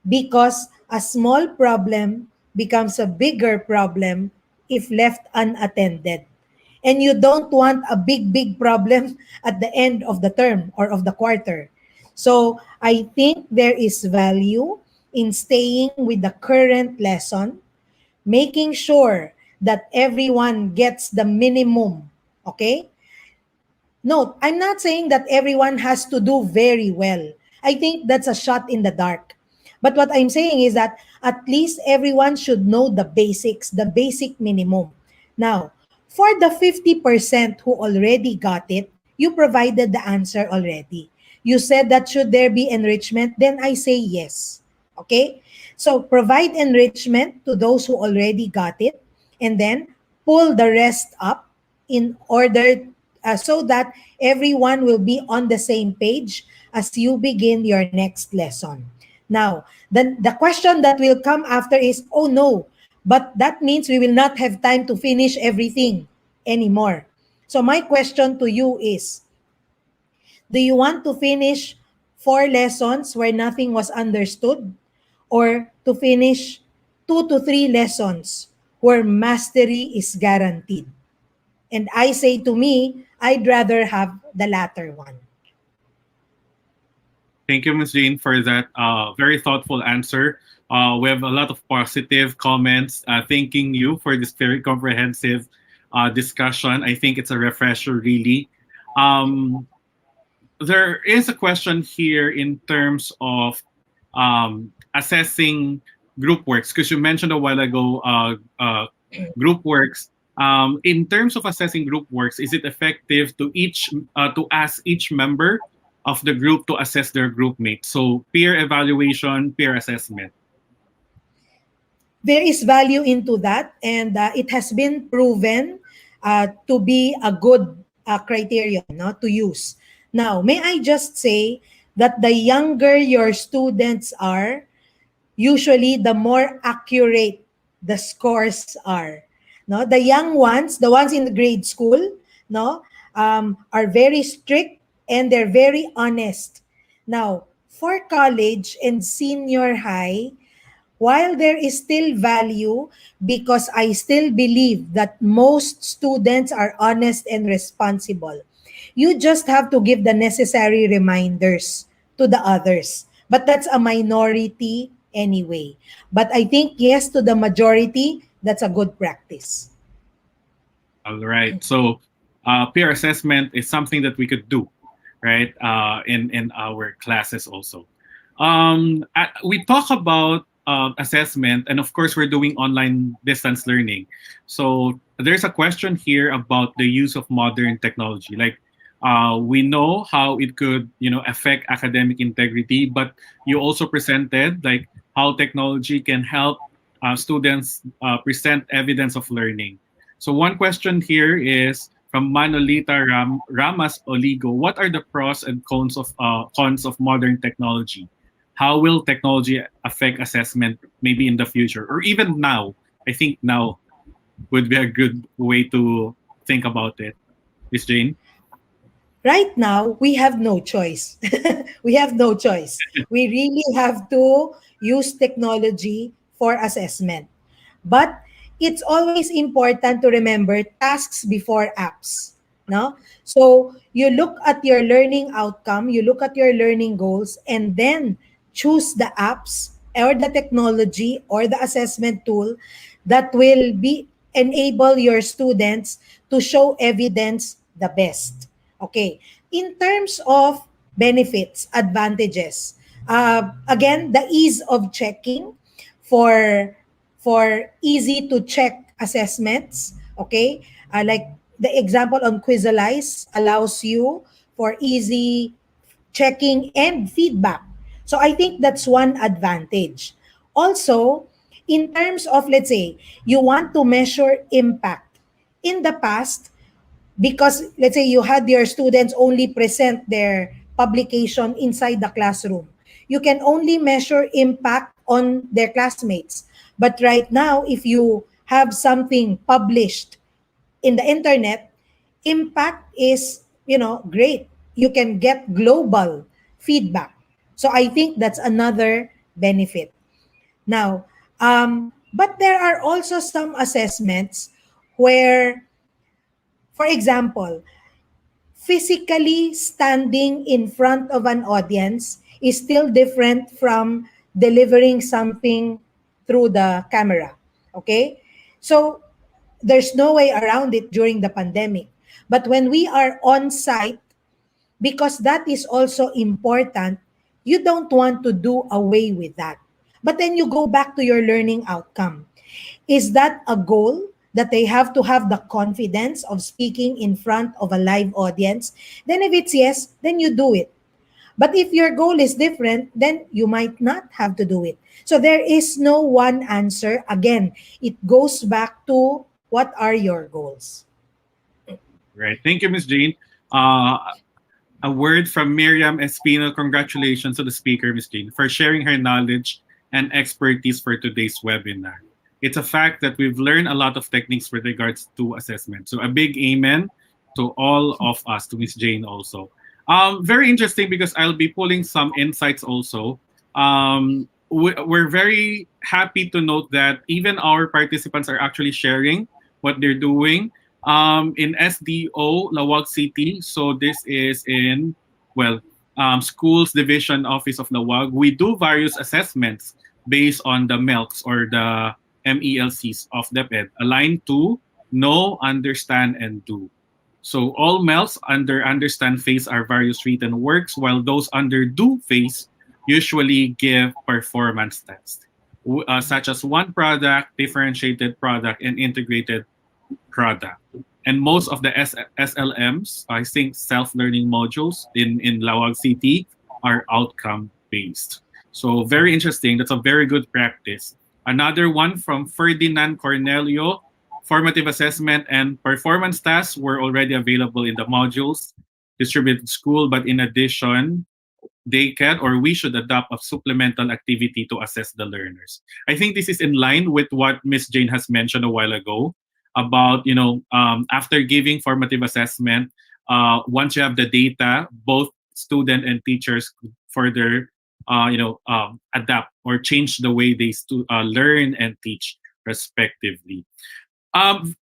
H: Because a small problem becomes a bigger problem if left unattended. And you don't want a big problem at the end of the term or of the quarter. So I think there is value in staying with the current lesson, making sure that everyone gets the minimum. Okay? Note, I'm not saying that everyone has to do very well. I think that's a shot in the dark. But what I'm saying is that at least everyone should know the basics, the basic minimum. Now, for the 50% who already got it, you provided the answer already. You said that should there be enrichment, then I say yes. Okay? So provide enrichment to those who already got it, and then pull the rest up in order so that everyone will be on the same page as you begin your next lesson. Now, the question that will come after is, oh no, but that means we will not have time to finish everything anymore. So my question to you is, do you want to finish 4 lessons where nothing was understood, or to finish 2 to 3 lessons where mastery is guaranteed? And I say, to me, I'd rather have the latter one.
E: Thank you, Ms. Jane, for that very thoughtful answer. We have a lot of positive comments thanking you for this very comprehensive discussion. I think it's a refresher, really. There is a question here in terms of assessing group works, because you mentioned a while ago group works. In terms of assessing group works, is it effective to ask each member of the group to assess their group mates? So peer evaluation, peer assessment.
H: There is value into that, and it has been proven to be a good criterion, no, to use. Now, may I just say that the younger your students are, usually the more accurate the scores are. No, the young ones, the ones in the grade school, no, are very strict and they're very honest. Now, for college and senior high, while there is still value, because I still believe that most students are honest and responsible, you just have to give the necessary reminders to the others. But that's a minority anyway. But I think, yes, to the majority, that's a good practice.
E: All right. So peer assessment is something that we could do, right? In our classes also. We talk about assessment, and of course, we're doing online distance learning. So there's a question here about the use of modern technology. Like we know how it could, affect academic integrity, but you also presented like how technology can help students present evidence of learning. So one question here is from Manolita Ramas Oligo. What are the pros and cons of modern technology? How will technology affect assessment maybe in the future or even now? I think now would be a good way to think about it. Miss Jane?
H: Right now, we have no choice. We have no choice. We really have to use technology for assessment. But it's always important to remember tasks before apps. No? So you look at your learning outcome, you look at your learning goals, and then choose the apps or the technology or the assessment tool that will be enable your students to show evidence the best. Okay. In terms of benefits, advantages, again, the ease of checking for easy to check assessments. Okay. Like the example on Quizalize allows you for easy checking, and feedback. So I think that's one advantage. Also, in terms of, let's say, you want to measure impact. In the past, because let's say you had your students only present their publication inside the classroom, you can only measure impact on their classmates. But right now, if you have something published in the internet, impact is, great. You can get global feedback. So I think that's another benefit. Now, but there are also some assessments where, for example, physically standing in front of an audience is still different from delivering something through the camera. Okay? So there's no way around it during the pandemic. But when we are on site, because that is also important, you don't want to do away with that. But then you go back to your learning outcome. Is that a goal that they have to have the confidence of speaking in front of a live audience? Then if it's yes, then you do it. But if your goal is different, then you might not have to do it. So there is no one answer. Again, it goes back to what are your goals?
E: Right. Thank you, Ms. Jane. Uh, a word from Miriam Espino. Congratulations to the speaker, Ms. Jane, for sharing her knowledge and expertise for today's webinar. It's a fact that we've learned a lot of techniques with regards to assessment. So a big amen to all of us, to Ms. Jane also. Very interesting because I'll be pulling some insights also. We're very happy to note that even our participants are actually sharing what they're doing in SDO, Lawag City. So this is in, Schools Division Office of Lawag. We do various assessments based on the MELCs or the MELCs of DepEd, aligned to know, understand, and do. So all MELCs under understand phase are various written works, while those under do phase usually give performance tests, such as one product, differentiated product, and integrated product. And most of the SLMs, I think self-learning modules in Lawag City, are outcome-based. So very interesting. That's a very good practice. Another one from Ferdinand Cornelio, formative assessment and performance tasks were already available in the modules distributed school, but in addition, they can or we should adopt a supplemental activity to assess the learners. I think this is in line with what Ms. Jane has mentioned a while ago about, after giving formative assessment, once you have the data, both student and teachers further, adapt or change the way they learn and teach respectively.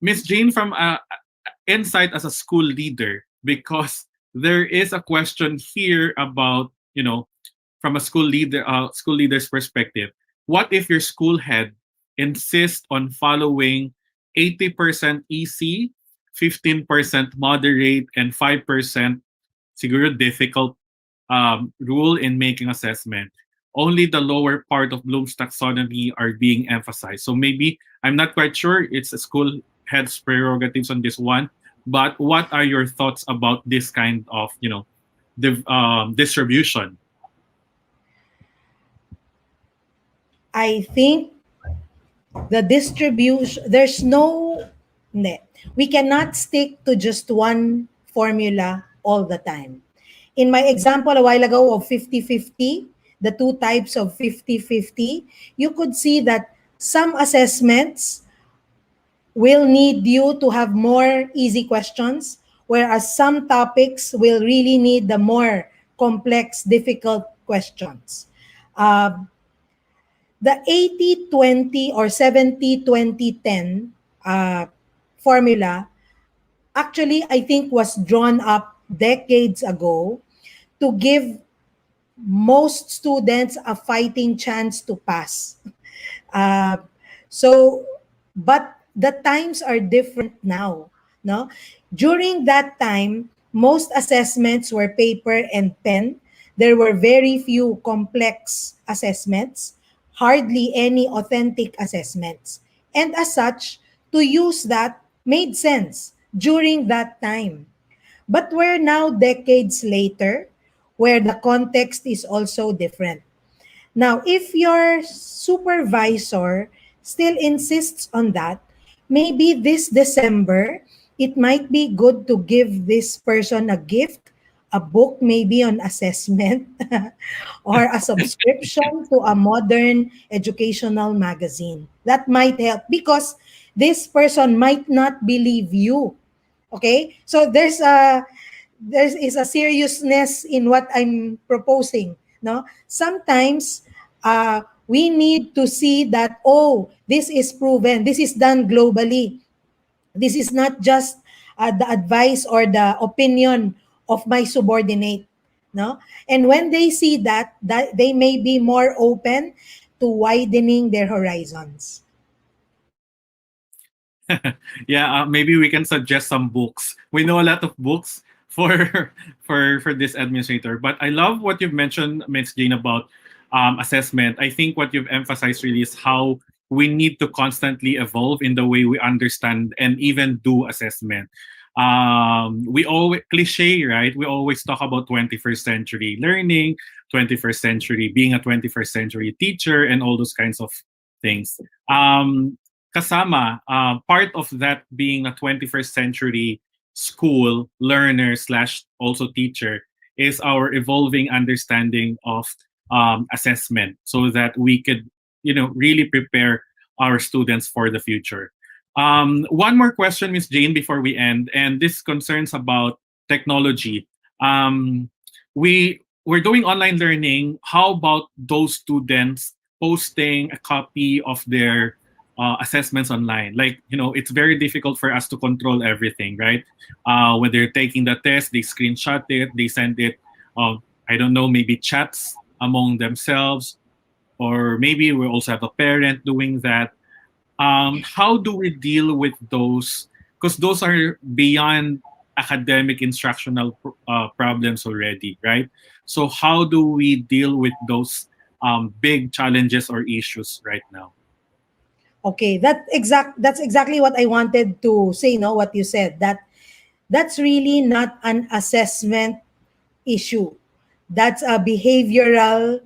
E: Ms. Jane, from insight as a school leader, because there is a question here about, from a school leader's perspective, what if your school head insists on following 80% easy, 15% moderate, and 5% siguro difficult rule in making assessment? Only the lower part of Bloom's taxonomy are being emphasized. So maybe, I'm not quite sure, it's a school head's prerogatives on this one, but what are your thoughts about this kind of, distribution?
H: I think the distribution, we cannot stick to just one formula all the time. In my example a while ago of 50-50, the two types of 50-50, you could see that some assessments will need you to have more easy questions, whereas some topics will really need the more complex, difficult questions. The 80-20 or 70-20-10 formula actually, I think, was drawn up decades ago to give most students a fighting chance to pass. But the times are different now. No? During that time, most assessments were paper and pen. There were very few complex assessments, hardly any authentic assessments. And as such, to use that made sense during that time. But we're now decades later. where the context is also different. Now, if your supervisor still insists on that, maybe this December, it might be good to give this person a gift, a book maybe on assessment, or a subscription to a modern educational magazine. That might help because this person might not believe you. Okay? So there is a seriousness in what I'm proposing. No, sometimes we need to see that, oh, this is proven, this is done globally. This is not just the advice or the opinion of my subordinate. No, and when they see that, that they may be more open to widening their horizons.
E: Yeah, maybe we can suggest some books. We know a lot of books for for this administrator, but I love what you've mentioned, Ms. Jane, about assessment. I think what you've emphasized really is how we need to constantly evolve in the way we understand and even do assessment. We always cliche, right? We always talk about 21st century learning, 21st century being a 21st century teacher, and all those kinds of things. Kasama, part of that being a 21st century school learner slash also teacher is our evolving understanding of assessment so that we could, really prepare our students for the future. One more question, Miss Jane, before we end, and this concerns about technology. We're doing online learning. How about those students posting a copy of their assessments online? Like, it's very difficult for us to control everything, right? When they're taking the test, they screenshot it, they send it, I don't know, maybe chats among themselves, or maybe we also have a parent doing that. How do we deal with those? Because those are beyond academic instructional problems already, right? So how do we deal with those big challenges or issues right now?
H: Okay, that's exactly what I wanted to say, no, what you said, that that's really not an assessment issue. That's a behavioral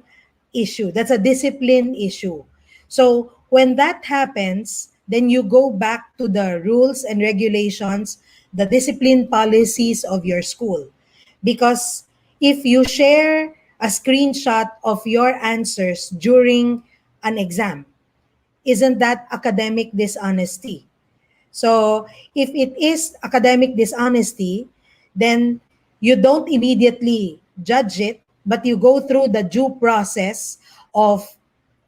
H: issue. That's a discipline issue. So when that happens, then you go back to the rules and regulations, the discipline policies of your school. Because if you share a screenshot of your answers during an exam, isn't that academic dishonesty? So if it is academic dishonesty, then you don't immediately judge it, but you go through the due process of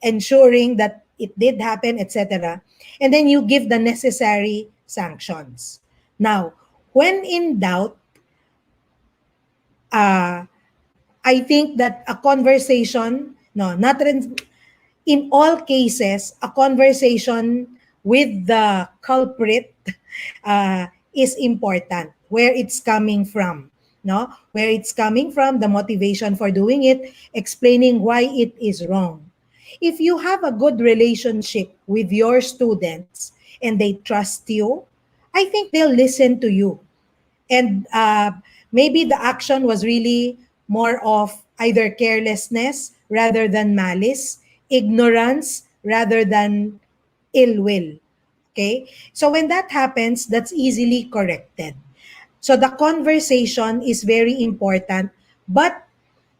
H: ensuring that it did happen, etc. And then you give the necessary sanctions. Now, when in doubt, uh, I think that a conversation, no, not in all cases, a conversation with the culprit is important. Where it's coming from, no? Where it's coming from, the motivation for doing it, explaining why it is wrong. If you have a good relationship with your students and they trust you, I think they'll listen to you. And maybe the action was really more of either carelessness rather than malice, ignorance rather than ill will. Okay? So when that happens, that's easily corrected. So the conversation is very important, but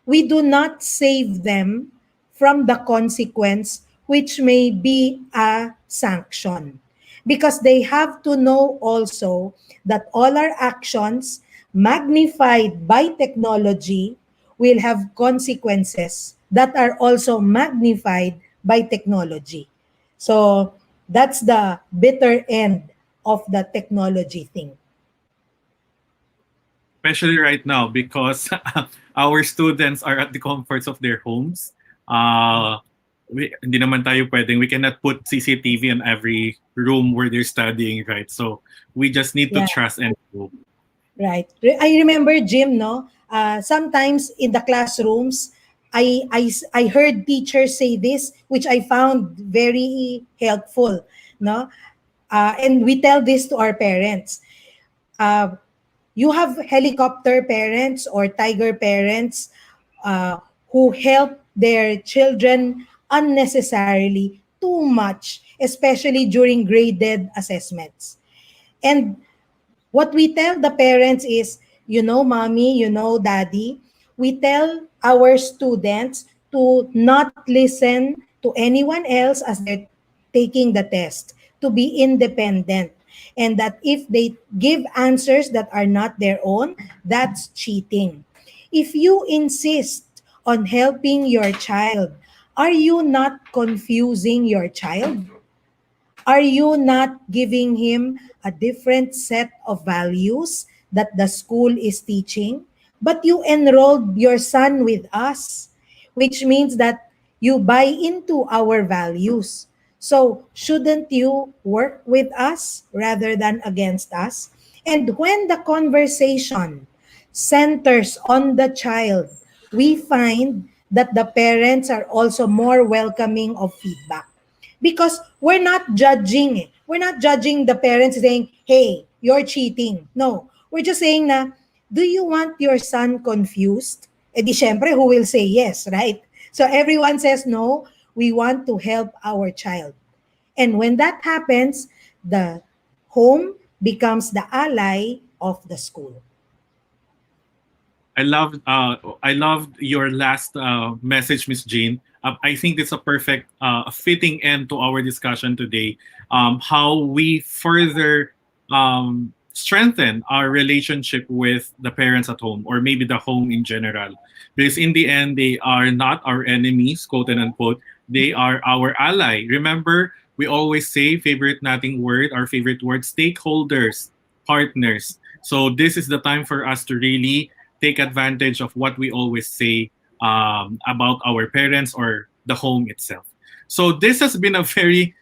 H: we do not save them from the consequence, which may be a sanction. Because they have to know also that all our actions magnified by technology will have consequences that are also magnified by technology. So that's the bitter end of the technology thing.
E: Especially right now because our students are at the comforts of their homes. Hindi naman tayo pwedeng, we cannot put CCTV in every room where they're studying, right? So we just need to
H: Yeah.
E: trust and hope.
H: Right. I remember, Jim, no? Sometimes in the classrooms, I heard teachers say this, which I found very helpful, no? And we tell this to our parents. You have helicopter parents or tiger parents uh, who help their children unnecessarily too much, especially during graded assessments. And what we tell the parents is, mommy, daddy, we tell our students to not listen to anyone else as they're taking the test, to be independent. And that if they give answers that are not their own, that's cheating. If you insist on helping your child, are you not confusing your child? Are you not giving him a different set of values that the school is teaching? But you enrolled your son with us, which means that you buy into our values. So, shouldn't you work with us rather than against us? And when the conversation centers on the child, we find that the parents are also more welcoming of feedback, because we're not judging it. We're not judging the parents saying, hey, you're cheating. No, we're just saying na, do you want your son confused? Eh di syempre, who will say yes, right? So everyone says no, we want to help our child. And when that happens, the home becomes the ally of the school.
E: I loved your last message, Miss Jane. I think it's a perfect fitting end to our discussion today. How we further strengthen our relationship with the parents at home, or maybe the home in general. Because in the end, they are not our enemies, quote and unquote. They are our ally. Remember, we always say favorite nating word, our favorite word, stakeholders, partners. So this is the time for us to really take advantage of what we always say about our parents or the home itself. So this has been a very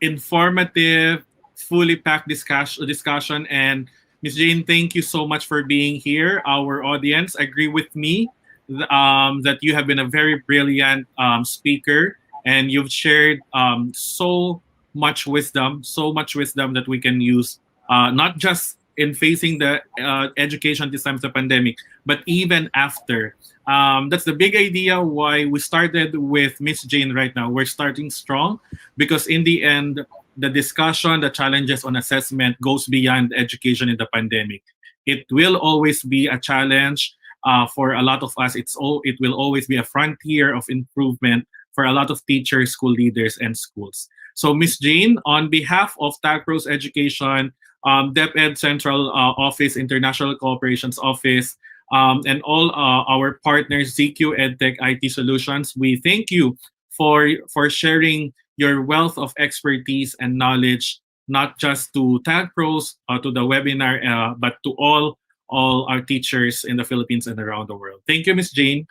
E: informative, fully packed discussion. And Ms. Jane, thank you so much for being here. Our audience agree with me that you have been a very brilliant speaker, and you've shared so much wisdom that we can use, not just in facing the education this time of the pandemic, but even after. That's the big idea why we started with Miss Jane right now. We're starting strong because in the end, the discussion, the challenges on assessment goes beyond education in the pandemic. It will always be a challenge for a lot of us. It will always be a frontier of improvement for a lot of teachers, school leaders, and schools. So Miss Jane, on behalf of TAGPRO's Education, DepEd Central Office, International Cooperations Office, and all our partners, ZQ EdTech IT Solutions, we thank you for sharing your wealth of expertise and knowledge, not just to TAGPROs, to the webinar, but to all our teachers in the Philippines and around the world. Thank you, Ms. Jane.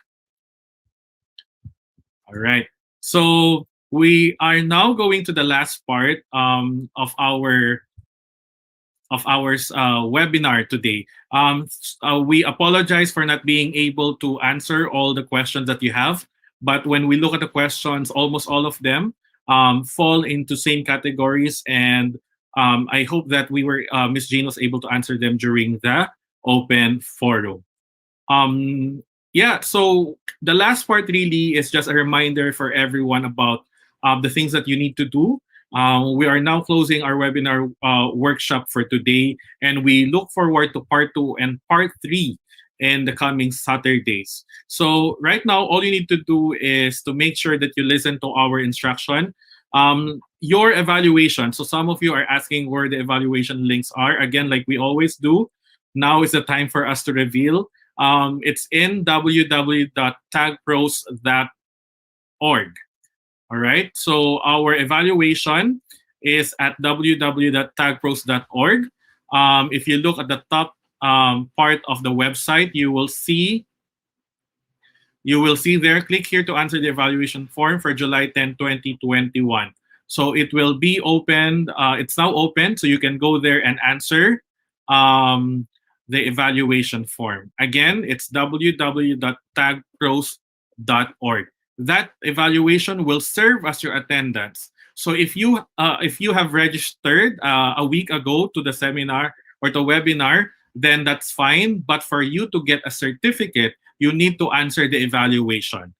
E: All right. So we are now going to the last part of our webinar today. We apologize for not being able to answer all the questions that you have, but when we look at the questions, almost all of them fall into same categories, and I hope that Ms. Jean was able to answer them during the open forum. So the last part really is just a reminder for everyone about the things that you need to do. We are now closing our webinar workshop for today, and we look forward to part 2 and part 3 in the coming Saturdays. So right now, all you need to do is to make sure that you listen to our instruction. Your evaluation. So some of you are asking where the evaluation links are. Again, like we always do, now is the time for us to reveal. It's in www.tagpros.org. All right, so our evaluation is at www.tagpros.org. If you look at the top part of the website, you will see there, click here to answer the evaluation form for July 10, 2021. So it will be open, it's now open, so you can go there and answer the evaluation form. Again, it's www.tagpros.org. That evaluation will serve as your attendance. So if you have registered a week ago to the seminar or the webinar, then that's fine. But for you to get a certificate, you need to answer the evaluation.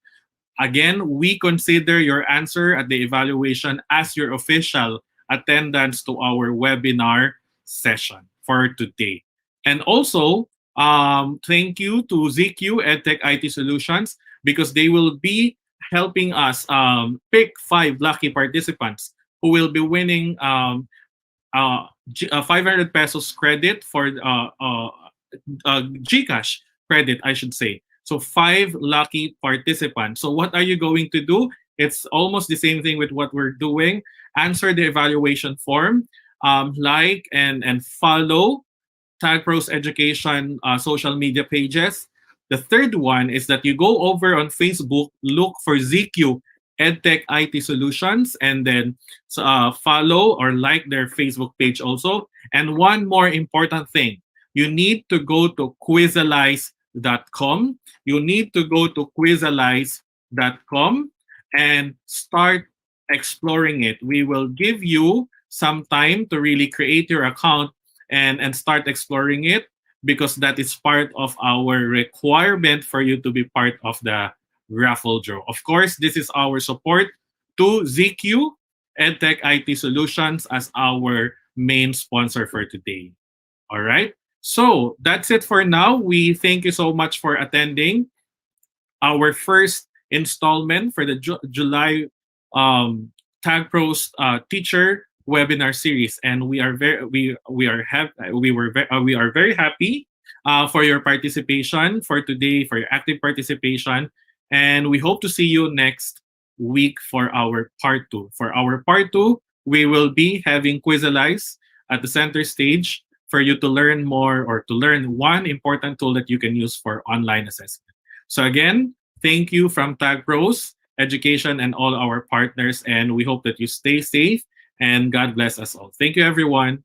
E: Again, we consider your answer at the evaluation as your official attendance to our webinar session for today. And also, thank you to ZQ EdTech IT Solutions because they will be helping us pick 5 lucky participants who will be winning 500 pesos credit for GCash credit, I should say. So 5 lucky participants. So what are you going to do? It's almost the same thing with what we're doing. Answer the evaluation form, like and follow Tag Pros Education social media pages. The third one is that you go over on Facebook, look for ZQ EdTech IT Solutions, and then follow or like their Facebook page also. And one more important thing, you need to go to quizalize.com. You need to go to quizalize.com and start exploring it. We will give you some time to really create your account and start exploring it because that is part of our requirement for you to be part of the raffle draw. Of course, this is our support to ZQ EdTech IT Solutions as our main sponsor for today. All right. So that's it for now. We thank you so much for attending our first installment for the July Tag Pros teacher webinar series, and we are very happy for your participation for today, for your active participation, and we hope to see you next week for our part 2. For our part 2, we will be having Quizalize at the center stage for you to learn more or to learn one important tool that you can use for online assessment. So again, thank you from Tag Pros Education and all our partners, and we hope that you stay safe and God bless us all. Thank you, everyone.